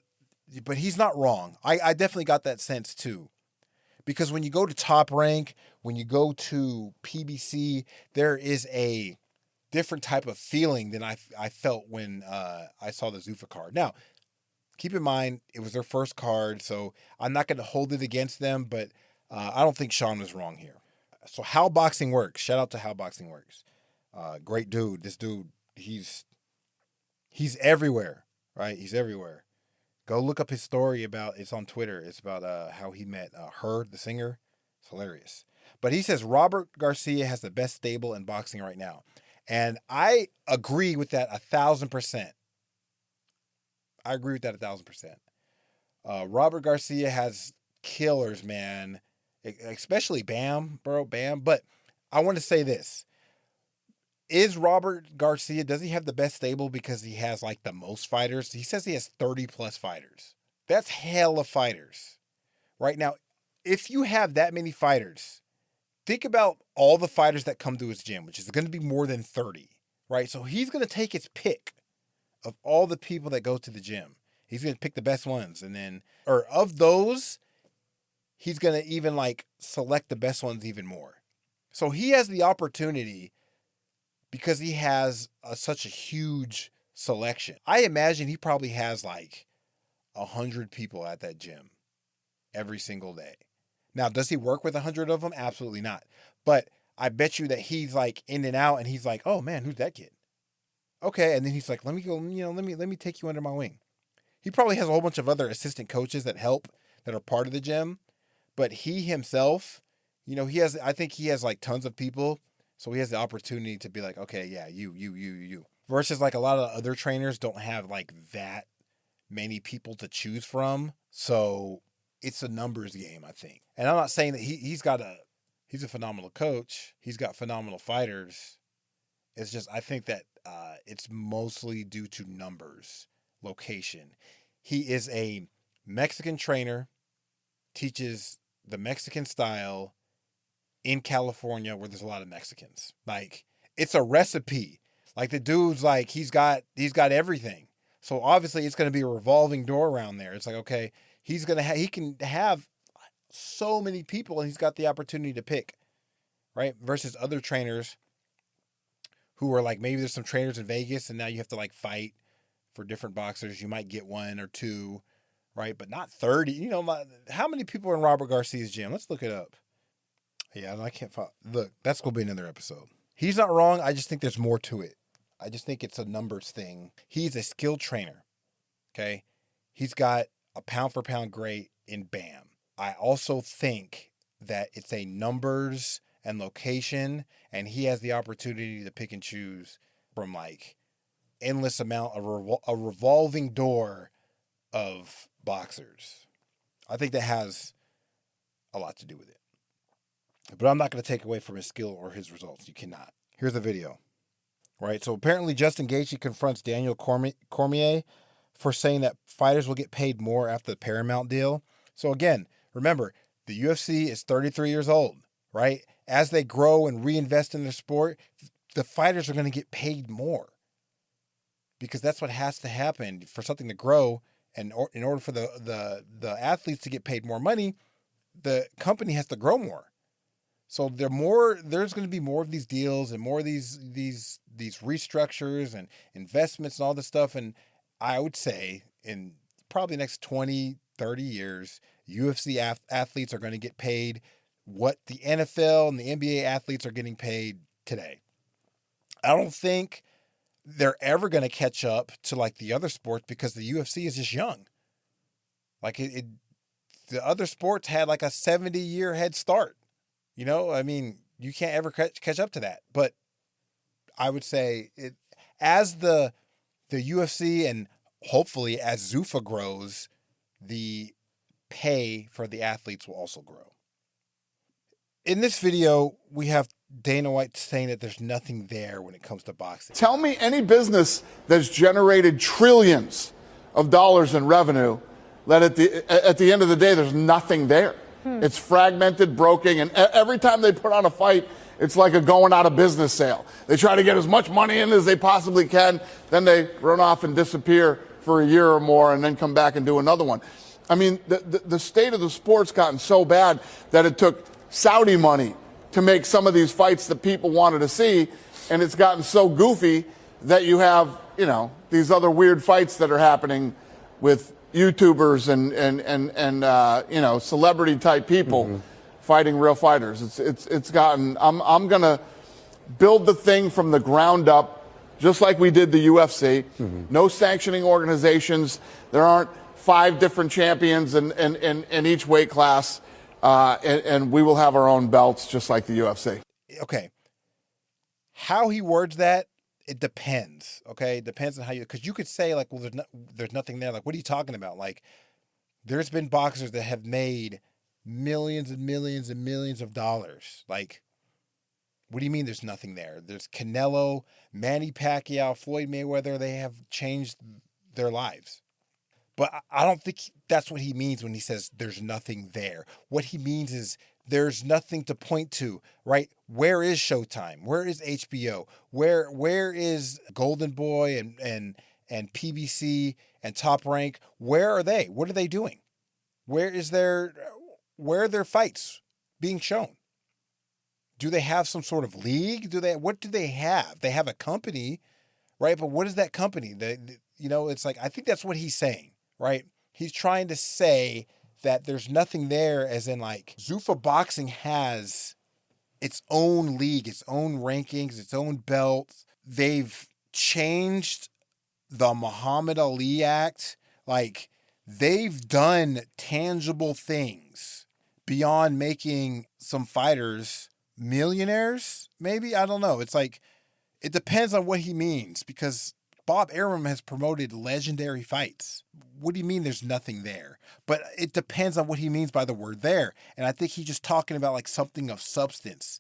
he's not wrong. I definitely got that sense too. Because when you go to Top Rank, when you go to PBC, there is a different type of feeling than I felt when I saw the Zuffa card. Now, keep in mind, it was their first card, so I'm not going to hold it against them, but I don't think Sean was wrong here. So How Boxing Works. Shout out to How Boxing Works. Great dude. This dude, he's everywhere, right? He's everywhere. Go look up his story it's on Twitter. It's about how he met her, the singer. It's hilarious. But he says Robert Garcia has the best stable in boxing right now. And I agree with that 1,000%. I agree with that 1,000%. Robert Garcia has killers, man. Especially Bam, bro, Bam. But I want to say this. Is Robert Garcia, does he have the best stable because he has like the most fighters? He says he has 30 plus fighters. That's hella fighters. Right now, if you have that many fighters, think about all the fighters that come to his gym, which is going to be more than 30, right? So he's going to take his pick of all the people that go to the gym. He's going to pick the best ones. And then, or of those, he's going to even like select the best ones even more. So he has the opportunity because he has such a huge selection. I imagine he probably has like 100 people at that gym every single day. Now, does he work with 100 of them? Absolutely not. But I bet you that he's like in and out and he's like, oh man, who's that kid? Okay. And then he's like, let me go, let me take you under my wing. He probably has a whole bunch of other assistant coaches that help, that are part of the gym. But he himself, I think he has like tons of people. So he has the opportunity to be like, okay, yeah, you. Versus like a lot of other trainers don't have like that many people to choose from. So it's a numbers game, I think. And I'm not saying that he's a phenomenal coach. He's got phenomenal fighters. It's just, I think that it's mostly due to numbers, location. He is a Mexican trainer, teaches the Mexican style in California where there's a lot of Mexicans. Like, it's a recipe. Like, the dude's like, he's got everything. So obviously it's going to be a revolving door around there. It's like, okay, he can have so many people and he's got the opportunity to pick, right? Versus other trainers who are like, maybe there's some trainers in Vegas and now you have to like fight for different boxers. You might get one or two, right? But not 30. How many people are in Robert Garcia's gym? Let's look it up. Yeah, I can't find. Look, that's going to be another episode. He's not wrong. I just think there's more to it. I just think it's a numbers thing. He's a skilled trainer. Okay. He's got a pound for pound great in Bam. I also think that it's a numbers and location, and he has the opportunity to pick and choose from like endless amount of a revolving door of boxers. I think that has a lot to do with it. But I'm not going to take away from his skill or his results. You cannot. Here's the video. Right? So apparently Justin Gaethje confronts Daniel Cormier for saying that fighters will get paid more after the Paramount deal. So again, remember, the UFC is 33 years old, right? As they grow and reinvest in their sport, the fighters are going to get paid more. Because that's what has to happen for something to grow. And in order for the athletes to get paid more money, the company has to grow more. So there's going to be more of these deals and more of these restructures and investments and all this stuff. And I would say in probably the next 20, 30 years, UFC athletes are going to get paid what the NFL and the NBA athletes are getting paid today. I don't think they're ever going to catch up to like the other sports because the UFC is just young. Like the other sports had like a 70-year head start. You know, I mean, you can't ever catch up to that. But I would say it as the UFC and hopefully as Zuffa grows, the pay for the athletes will also grow. In this video, we have Dana White saying that there's nothing there when it comes to boxing. Tell me any business that's generated trillions of dollars in revenue that at the end of the day, there's nothing there. It's fragmented, broken, and every time they put on a fight, it's like a going out of business sale. They try to get as much money in as they possibly can, then they run off and disappear for a year or more and then come back and do another one. I mean, the state of the sport's gotten so bad that it took Saudi money to make some of these fights that people wanted to see, and it's gotten so goofy that you have, you know, these other weird fights that are happening with YouTubers and you know, celebrity type people fighting real fighters. It's gotten. I'm gonna build the thing from the ground up, just like we did the UFC. No sanctioning organizations. There aren't 5 different champions in each weight class, and we will have our own belts, just like the UFC. Okay. How he words that, it depends. Okay, it depends on how you, because you could say like, well, there's nothing there. Like, what are you talking about? Like, there's been boxers that have made millions and millions and millions of dollars. Like, what do you mean there's nothing there? There's Canelo, Manny Pacquiao, Floyd Mayweather. They have changed their lives. But I don't think that's what he means when he says there's nothing there. What he means is there's nothing to point to, right? Where is Showtime? Where is HBO? Where is Golden Boy and PBC and Top Rank? Where are they? What are they doing? Where are their fights being shown? Do they have some sort of league? What do they have? They have a company, right? But what is that company? You know, it's like, I think that's what he's saying, right? He's trying to say that there's nothing there, as in like Zuffa Boxing has its own league, its own rankings, its own belts. They've changed the Muhammad Ali Act. Like, they've done tangible things beyond making some fighters millionaires, maybe? I don't know. It's like, it depends on what he means, because Bob Arum has promoted legendary fights. What do you mean there's nothing there? But it depends on what he means by the word there. And I think he's just talking about like something of substance,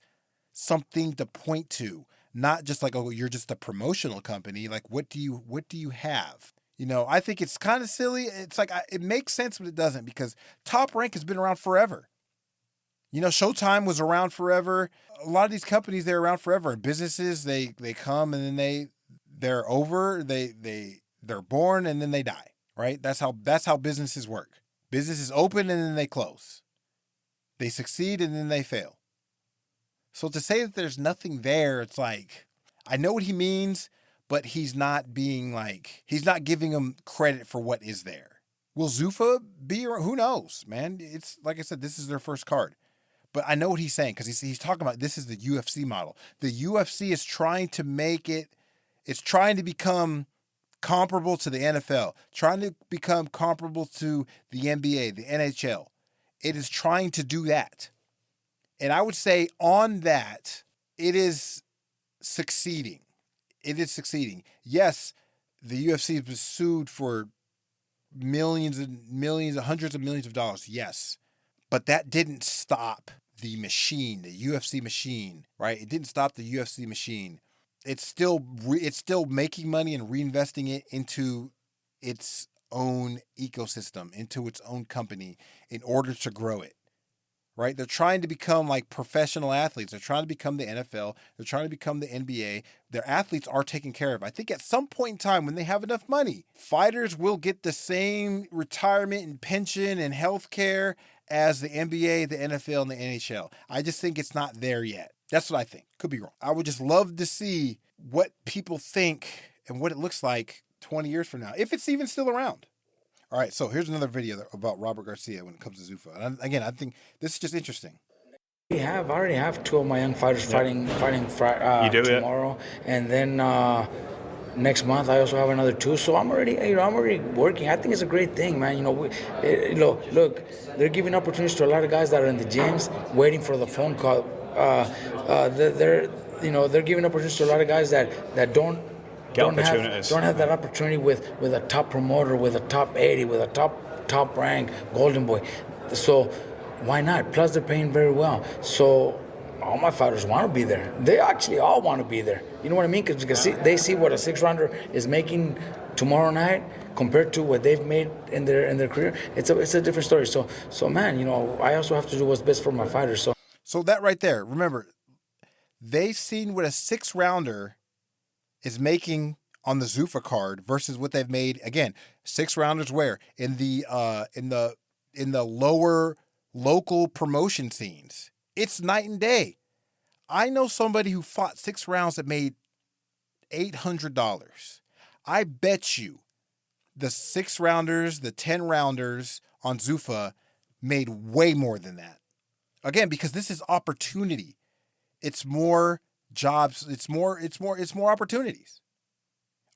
something to point to, not just like, oh, you're just a promotional company. Like, what do you have? You know, I think it's kind of silly. It's like, it makes sense, but it doesn't, because Top Rank has been around forever. You know, Showtime was around forever. A lot of these companies, they're around forever. Businesses, they come and then they're over. They're born and then they die. Right? That's how businesses work. Businesses open and then they close. They succeed and then they fail. So to say that there's nothing there, it's like, I know what he means, but he's not giving them credit for what is there. Will Zuffa be around? Who knows, man? It's like I said, this is their first card. But I know what he's saying, because he's talking about this is the UFC model. The UFC is trying to it's trying to become comparable to the NFL, trying to become comparable to the NBA, the NHL. It is trying to do that. And I would say on that, it is succeeding. It is succeeding. Yes, the UFC has been sued for millions and millions, hundreds of millions of dollars. Yes. But that didn't stop the machine, the UFC machine, right? It didn't stop the UFC machine. It's still making money and reinvesting it into its own ecosystem, into its own company in order to grow it, right? They're trying to become like professional athletes. They're trying to become the NFL. They're trying to become the NBA. Their athletes are taken care of. I think at some point in time when they have enough money, fighters will get the same retirement and pension and health care as the NBA, the NFL, and the NHL. I just think it's not there yet. That's what I think. Could be wrong. I would just love to see what people think and what it looks like 20 years from now, if it's even still around. All right, so here's another video about Robert Garcia when it comes to Zuffa. And again, I think this is just interesting. I already have 2 of my young fighters fighting You do tomorrow, and then next month I also have another 2. So I'm already working. I think it's a great thing, man. Look, they're giving opportunities to a lot of guys that are in the gyms waiting for the phone call. They're giving opportunities to a lot of guys that don't have that opportunity with a top promoter, with a top 80, with a top rank golden boy. So why not? Plus they're paying very well. So all my fighters want to be there. They actually all want to be there. You know what I mean? Because they see what a 6-rounder is making tomorrow night compared to what they've made in their career. It's a different story. So man, I also have to do what's best for my fighters. So that right there, remember, they've seen what a 6-rounder is making on the Zuffa card versus what they've made. Again, 6-rounders where in the lower local promotion scenes, it's night and day. I know somebody who fought 6 rounds that made $800. I bet you the 6-rounders, the 10-rounders on Zuffa made way more than that. Again, because this is opportunity. It's more jobs. It's more opportunities.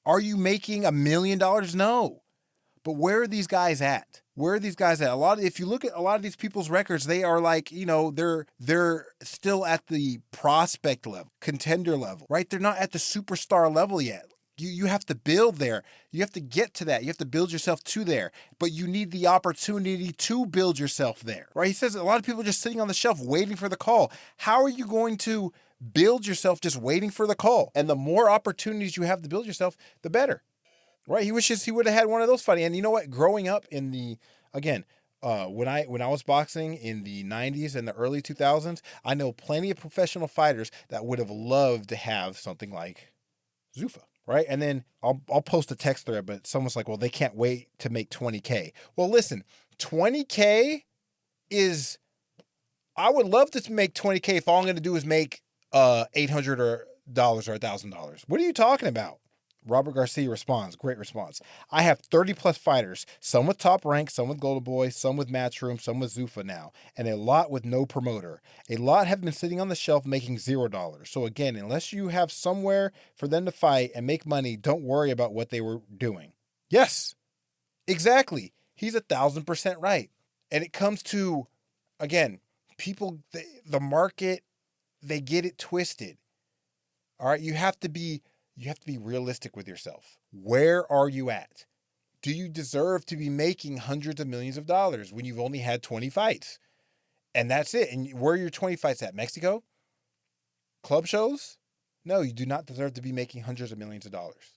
Are you making $1 million? No. But where are these guys at? If you look at a lot of these people's records, they are like, they're still at the prospect level, contender level, right? They're not at the superstar level yet. You have to build there. You have to get to that. You have to build yourself to there. But you need the opportunity to build yourself there, right? He says a lot of people are just sitting on the shelf waiting for the call. How are you going to build yourself just waiting for the call? And the more opportunities you have to build yourself, the better, right? He wishes he would have had one of those fighting. And you know what? Growing up in when I was boxing in the 90s and the early 2000s, I know plenty of professional fighters that would have loved to have something like Zuffa. Right. And then I'll post a text thread, but someone's like, well, they can't wait to make $20K. Well, listen, $20K is, I would love to make $20K if all I'm going to do is make $800 or $1,000. What are you talking about? Robert Garcia responds, great response. I have 30 plus fighters, some with top rank, some with Golden Boy, some with Matchroom, some with Zuffa now, and a lot with no promoter. A lot have been sitting on the shelf making $0. So again, unless you have somewhere for them to fight and make money, don't worry about what they were doing. Yes, exactly. He's 1,000% right. And it comes to, again, people, the market, they get it twisted. All right, you have to be realistic with yourself. Where are you at? Do you deserve to be making hundreds of millions of dollars when you've only had 20 fights? And that's it. And where are your 20 fights at? Mexico? Club shows? No, you do not deserve to be making hundreds of millions of dollars.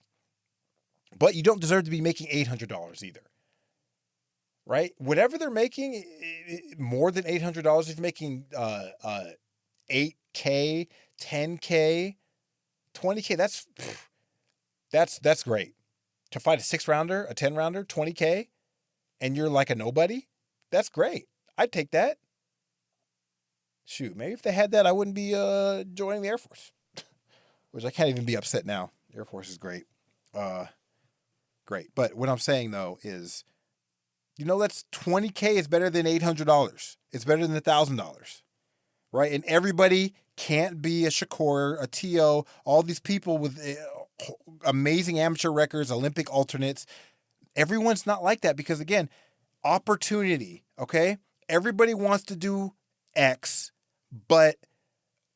But you don't deserve to be making $800 either. Right? Whatever they're making, more than $800, if you're making $8K, $10K, $20K, that's great. To fight a 6-rounder, a 10-rounder, $20K, and you're like a nobody, that's great. I'd take that. Shoot, maybe if they had that, I wouldn't be joining the Air Force. Which I can't even be upset now. Air Force is great. Great. But what I'm saying, though, is, that's $20K is better than $800. It's better than $1,000. Right? And everybody can't be a Shakur, a T.O., all these people with amazing amateur records, Olympic alternates. Everyone's not like that because, again, opportunity, okay? Everybody wants to do X, but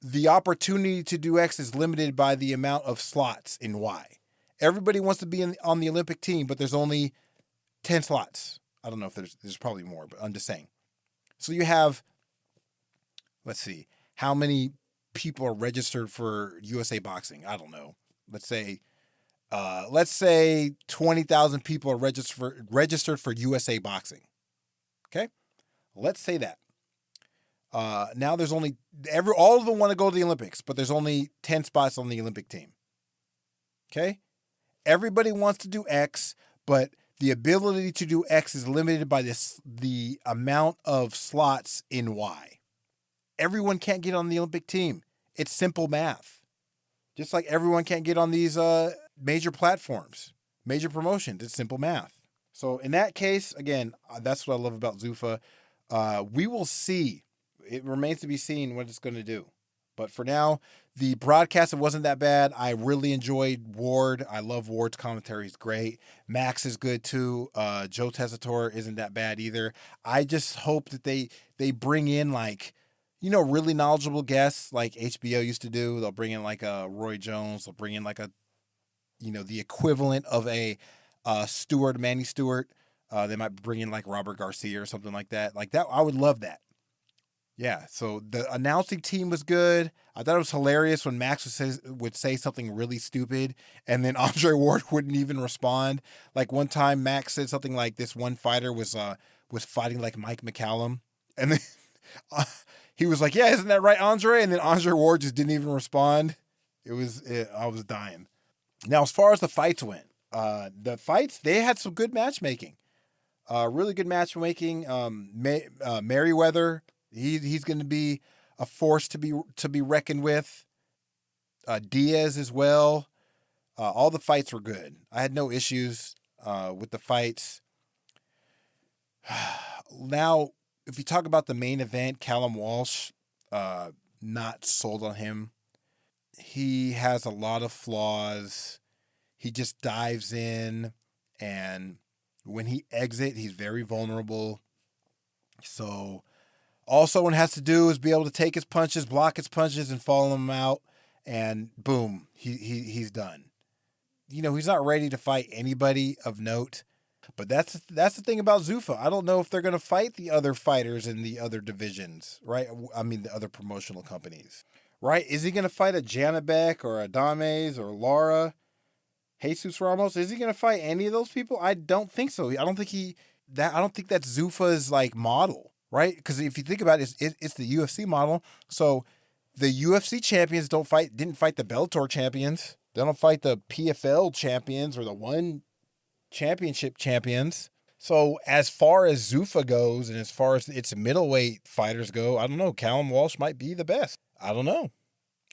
the opportunity to do X is limited by the amount of slots in Y. Everybody wants to be on the Olympic team, but there's only 10 slots. I don't know if there's probably more, but I'm just saying. So you have, let's see, how many people are registered for USA Boxing? I don't know. Let's say 20,000 people are registered for USA Boxing. Okay? Let's say that. Now there's only all of them want to go to the Olympics, but there's only 10 spots on the Olympic team. Okay? Everybody wants to do X, but the ability to do X is limited by the amount of slots in Y. Everyone can't get on the Olympic team. It's simple math. Just like everyone can't get on these major platforms, major promotions. It's simple math. So in that case, again, that's what I love about Zuffa. We will see. It remains to be seen what it's going to do. But for now, the broadcast, it wasn't that bad. I really enjoyed Ward. I love Ward's commentary. He's great. Max is good too. Joe Tessitore isn't that bad either. I just hope that they bring in like, really knowledgeable guests like HBO used to do. They'll bring in like a Roy Jones. They'll bring in like a, the equivalent of a Manny Stewart. They might bring in like Robert Garcia or something like that. Like that, I would love that. Yeah, so the announcing team was good. I thought it was hilarious when Max would say something really stupid, and then Andre Ward wouldn't even respond. Like one time, Max said something like this one fighter was fighting like Mike McCallum, and then he was like, "Yeah, isn't that right, Andre?" And then Andre Ward just didn't even respond. I was dying. Now, as far as the fights went, they had some good matchmaking. Really good matchmaking. Merriweather. He's going to be a force to be reckoned with. Diaz as well. All the fights were good. I had no issues with the fights. Now, if you talk about the main event, Callum Walsh, not sold on him. He has a lot of flaws. He just dives in, and when he exits, he's very vulnerable. So all someone has to do is be able to take his punches, block his punches, and follow them out, and boom, he's done. He's not ready to fight anybody of note. But that's the thing about Zuffa. I don't know if they're going to fight the other fighters in the other divisions, right? I mean, the other promotional companies, right? Is he going to fight a Janabek or a Dames or Lara, Jesus Ramos? Is he going to fight any of those people? I don't think so. I don't think that's Zuffa's like model. Right? Because if you think about it, it's the UFC model. So the UFC champions didn't fight the Bellator champions. They don't fight the PFL champions or the one championship champions. So as far as Zuffa goes and as far as its middleweight fighters go, I don't know. Callum Walsh might be the best. I don't know.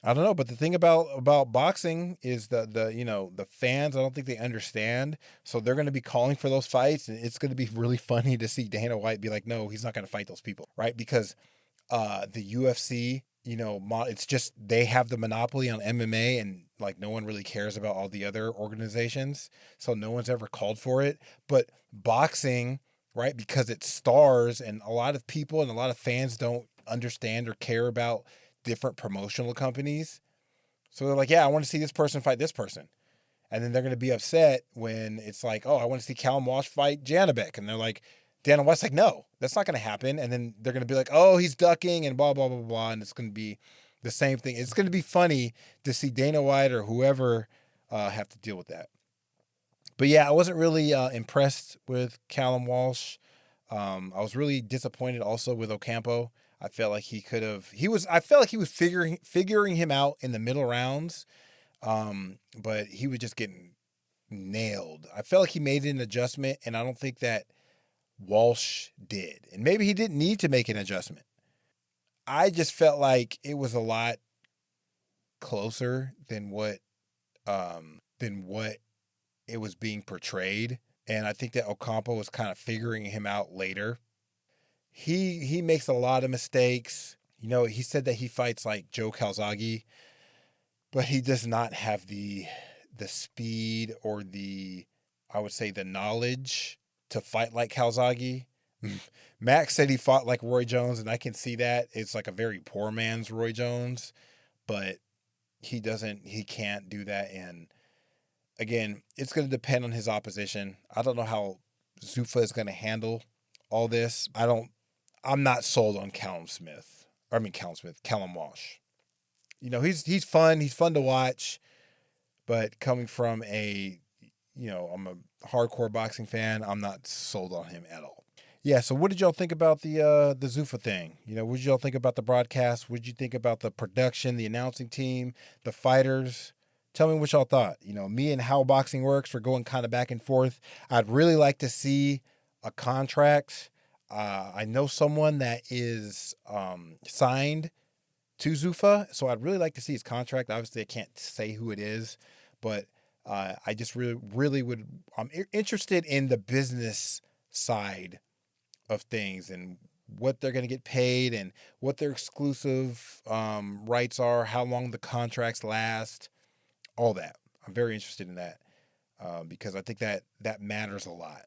But the thing about boxing is the fans, I don't think they understand. So they're going to be calling for those fights, and it's going to be really funny to see Dana White be like, no, he's not going to fight those people, right? Because the UFC, it's just they have the monopoly on MMA, and like no one really cares about all the other organizations. So no one's ever called for it. But boxing, right, because it's stars, and a lot of people and a lot of fans don't understand or care about different promotional companies. So they're like, yeah, I want to see this person fight this person. And then they're going to be upset when it's like, oh, I want to see Callum Walsh fight Janabek. And they're like, Dana White's like, no, that's not going to happen. And then they're going to be like, oh, he's ducking and blah, blah, blah, blah. And it's going to be the same thing. It's going to be funny to see Dana White or whoever have to deal with that. But yeah, I wasn't really impressed with Callum Walsh. I was really disappointed also with Ocampo. I felt like I felt like he was figuring him out in the middle rounds. But he was just getting nailed. I felt like he made an adjustment, and I don't think that Walsh did. And maybe he didn't need to make an adjustment. I just felt like it was a lot closer than what it was being portrayed. And I think that Ocampo was kind of figuring him out later. He makes a lot of mistakes. He said that he fights like Joe Calzaghe, but he does not have the speed or I would say the knowledge to fight like Calzaghe. Max said he fought like Roy Jones, and I can see that. It's like a very poor man's Roy Jones, but he can't do that. And again, it's going to depend on his opposition. I don't know how Zuffa is going to handle all this. I'm not sold on Callum Walsh. He's fun. He's fun to watch, but coming from I'm a hardcore boxing fan. I'm not sold on him at all. Yeah. So what did y'all think about the Zuffa thing? What did y'all think about the broadcast? What did you think about the production, the announcing team, the fighters? Tell me what y'all thought. Me and How Boxing Works, we're going kind of back and forth. I'd really like to see a contract. I know someone that is signed to Zuffa, so I'd really like to see his contract. Obviously, I can't say who it is, but I just really would. I'm interested in the business side of things and what they're going to get paid and what their exclusive rights are, how long the contracts last, all that. I'm very interested in that because I think that matters a lot.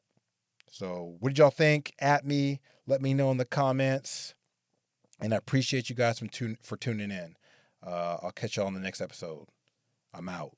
So what did y'all think? At me, let me know in the comments. And I appreciate you guys for tuning in. I'll catch y'all on the next episode. I'm out.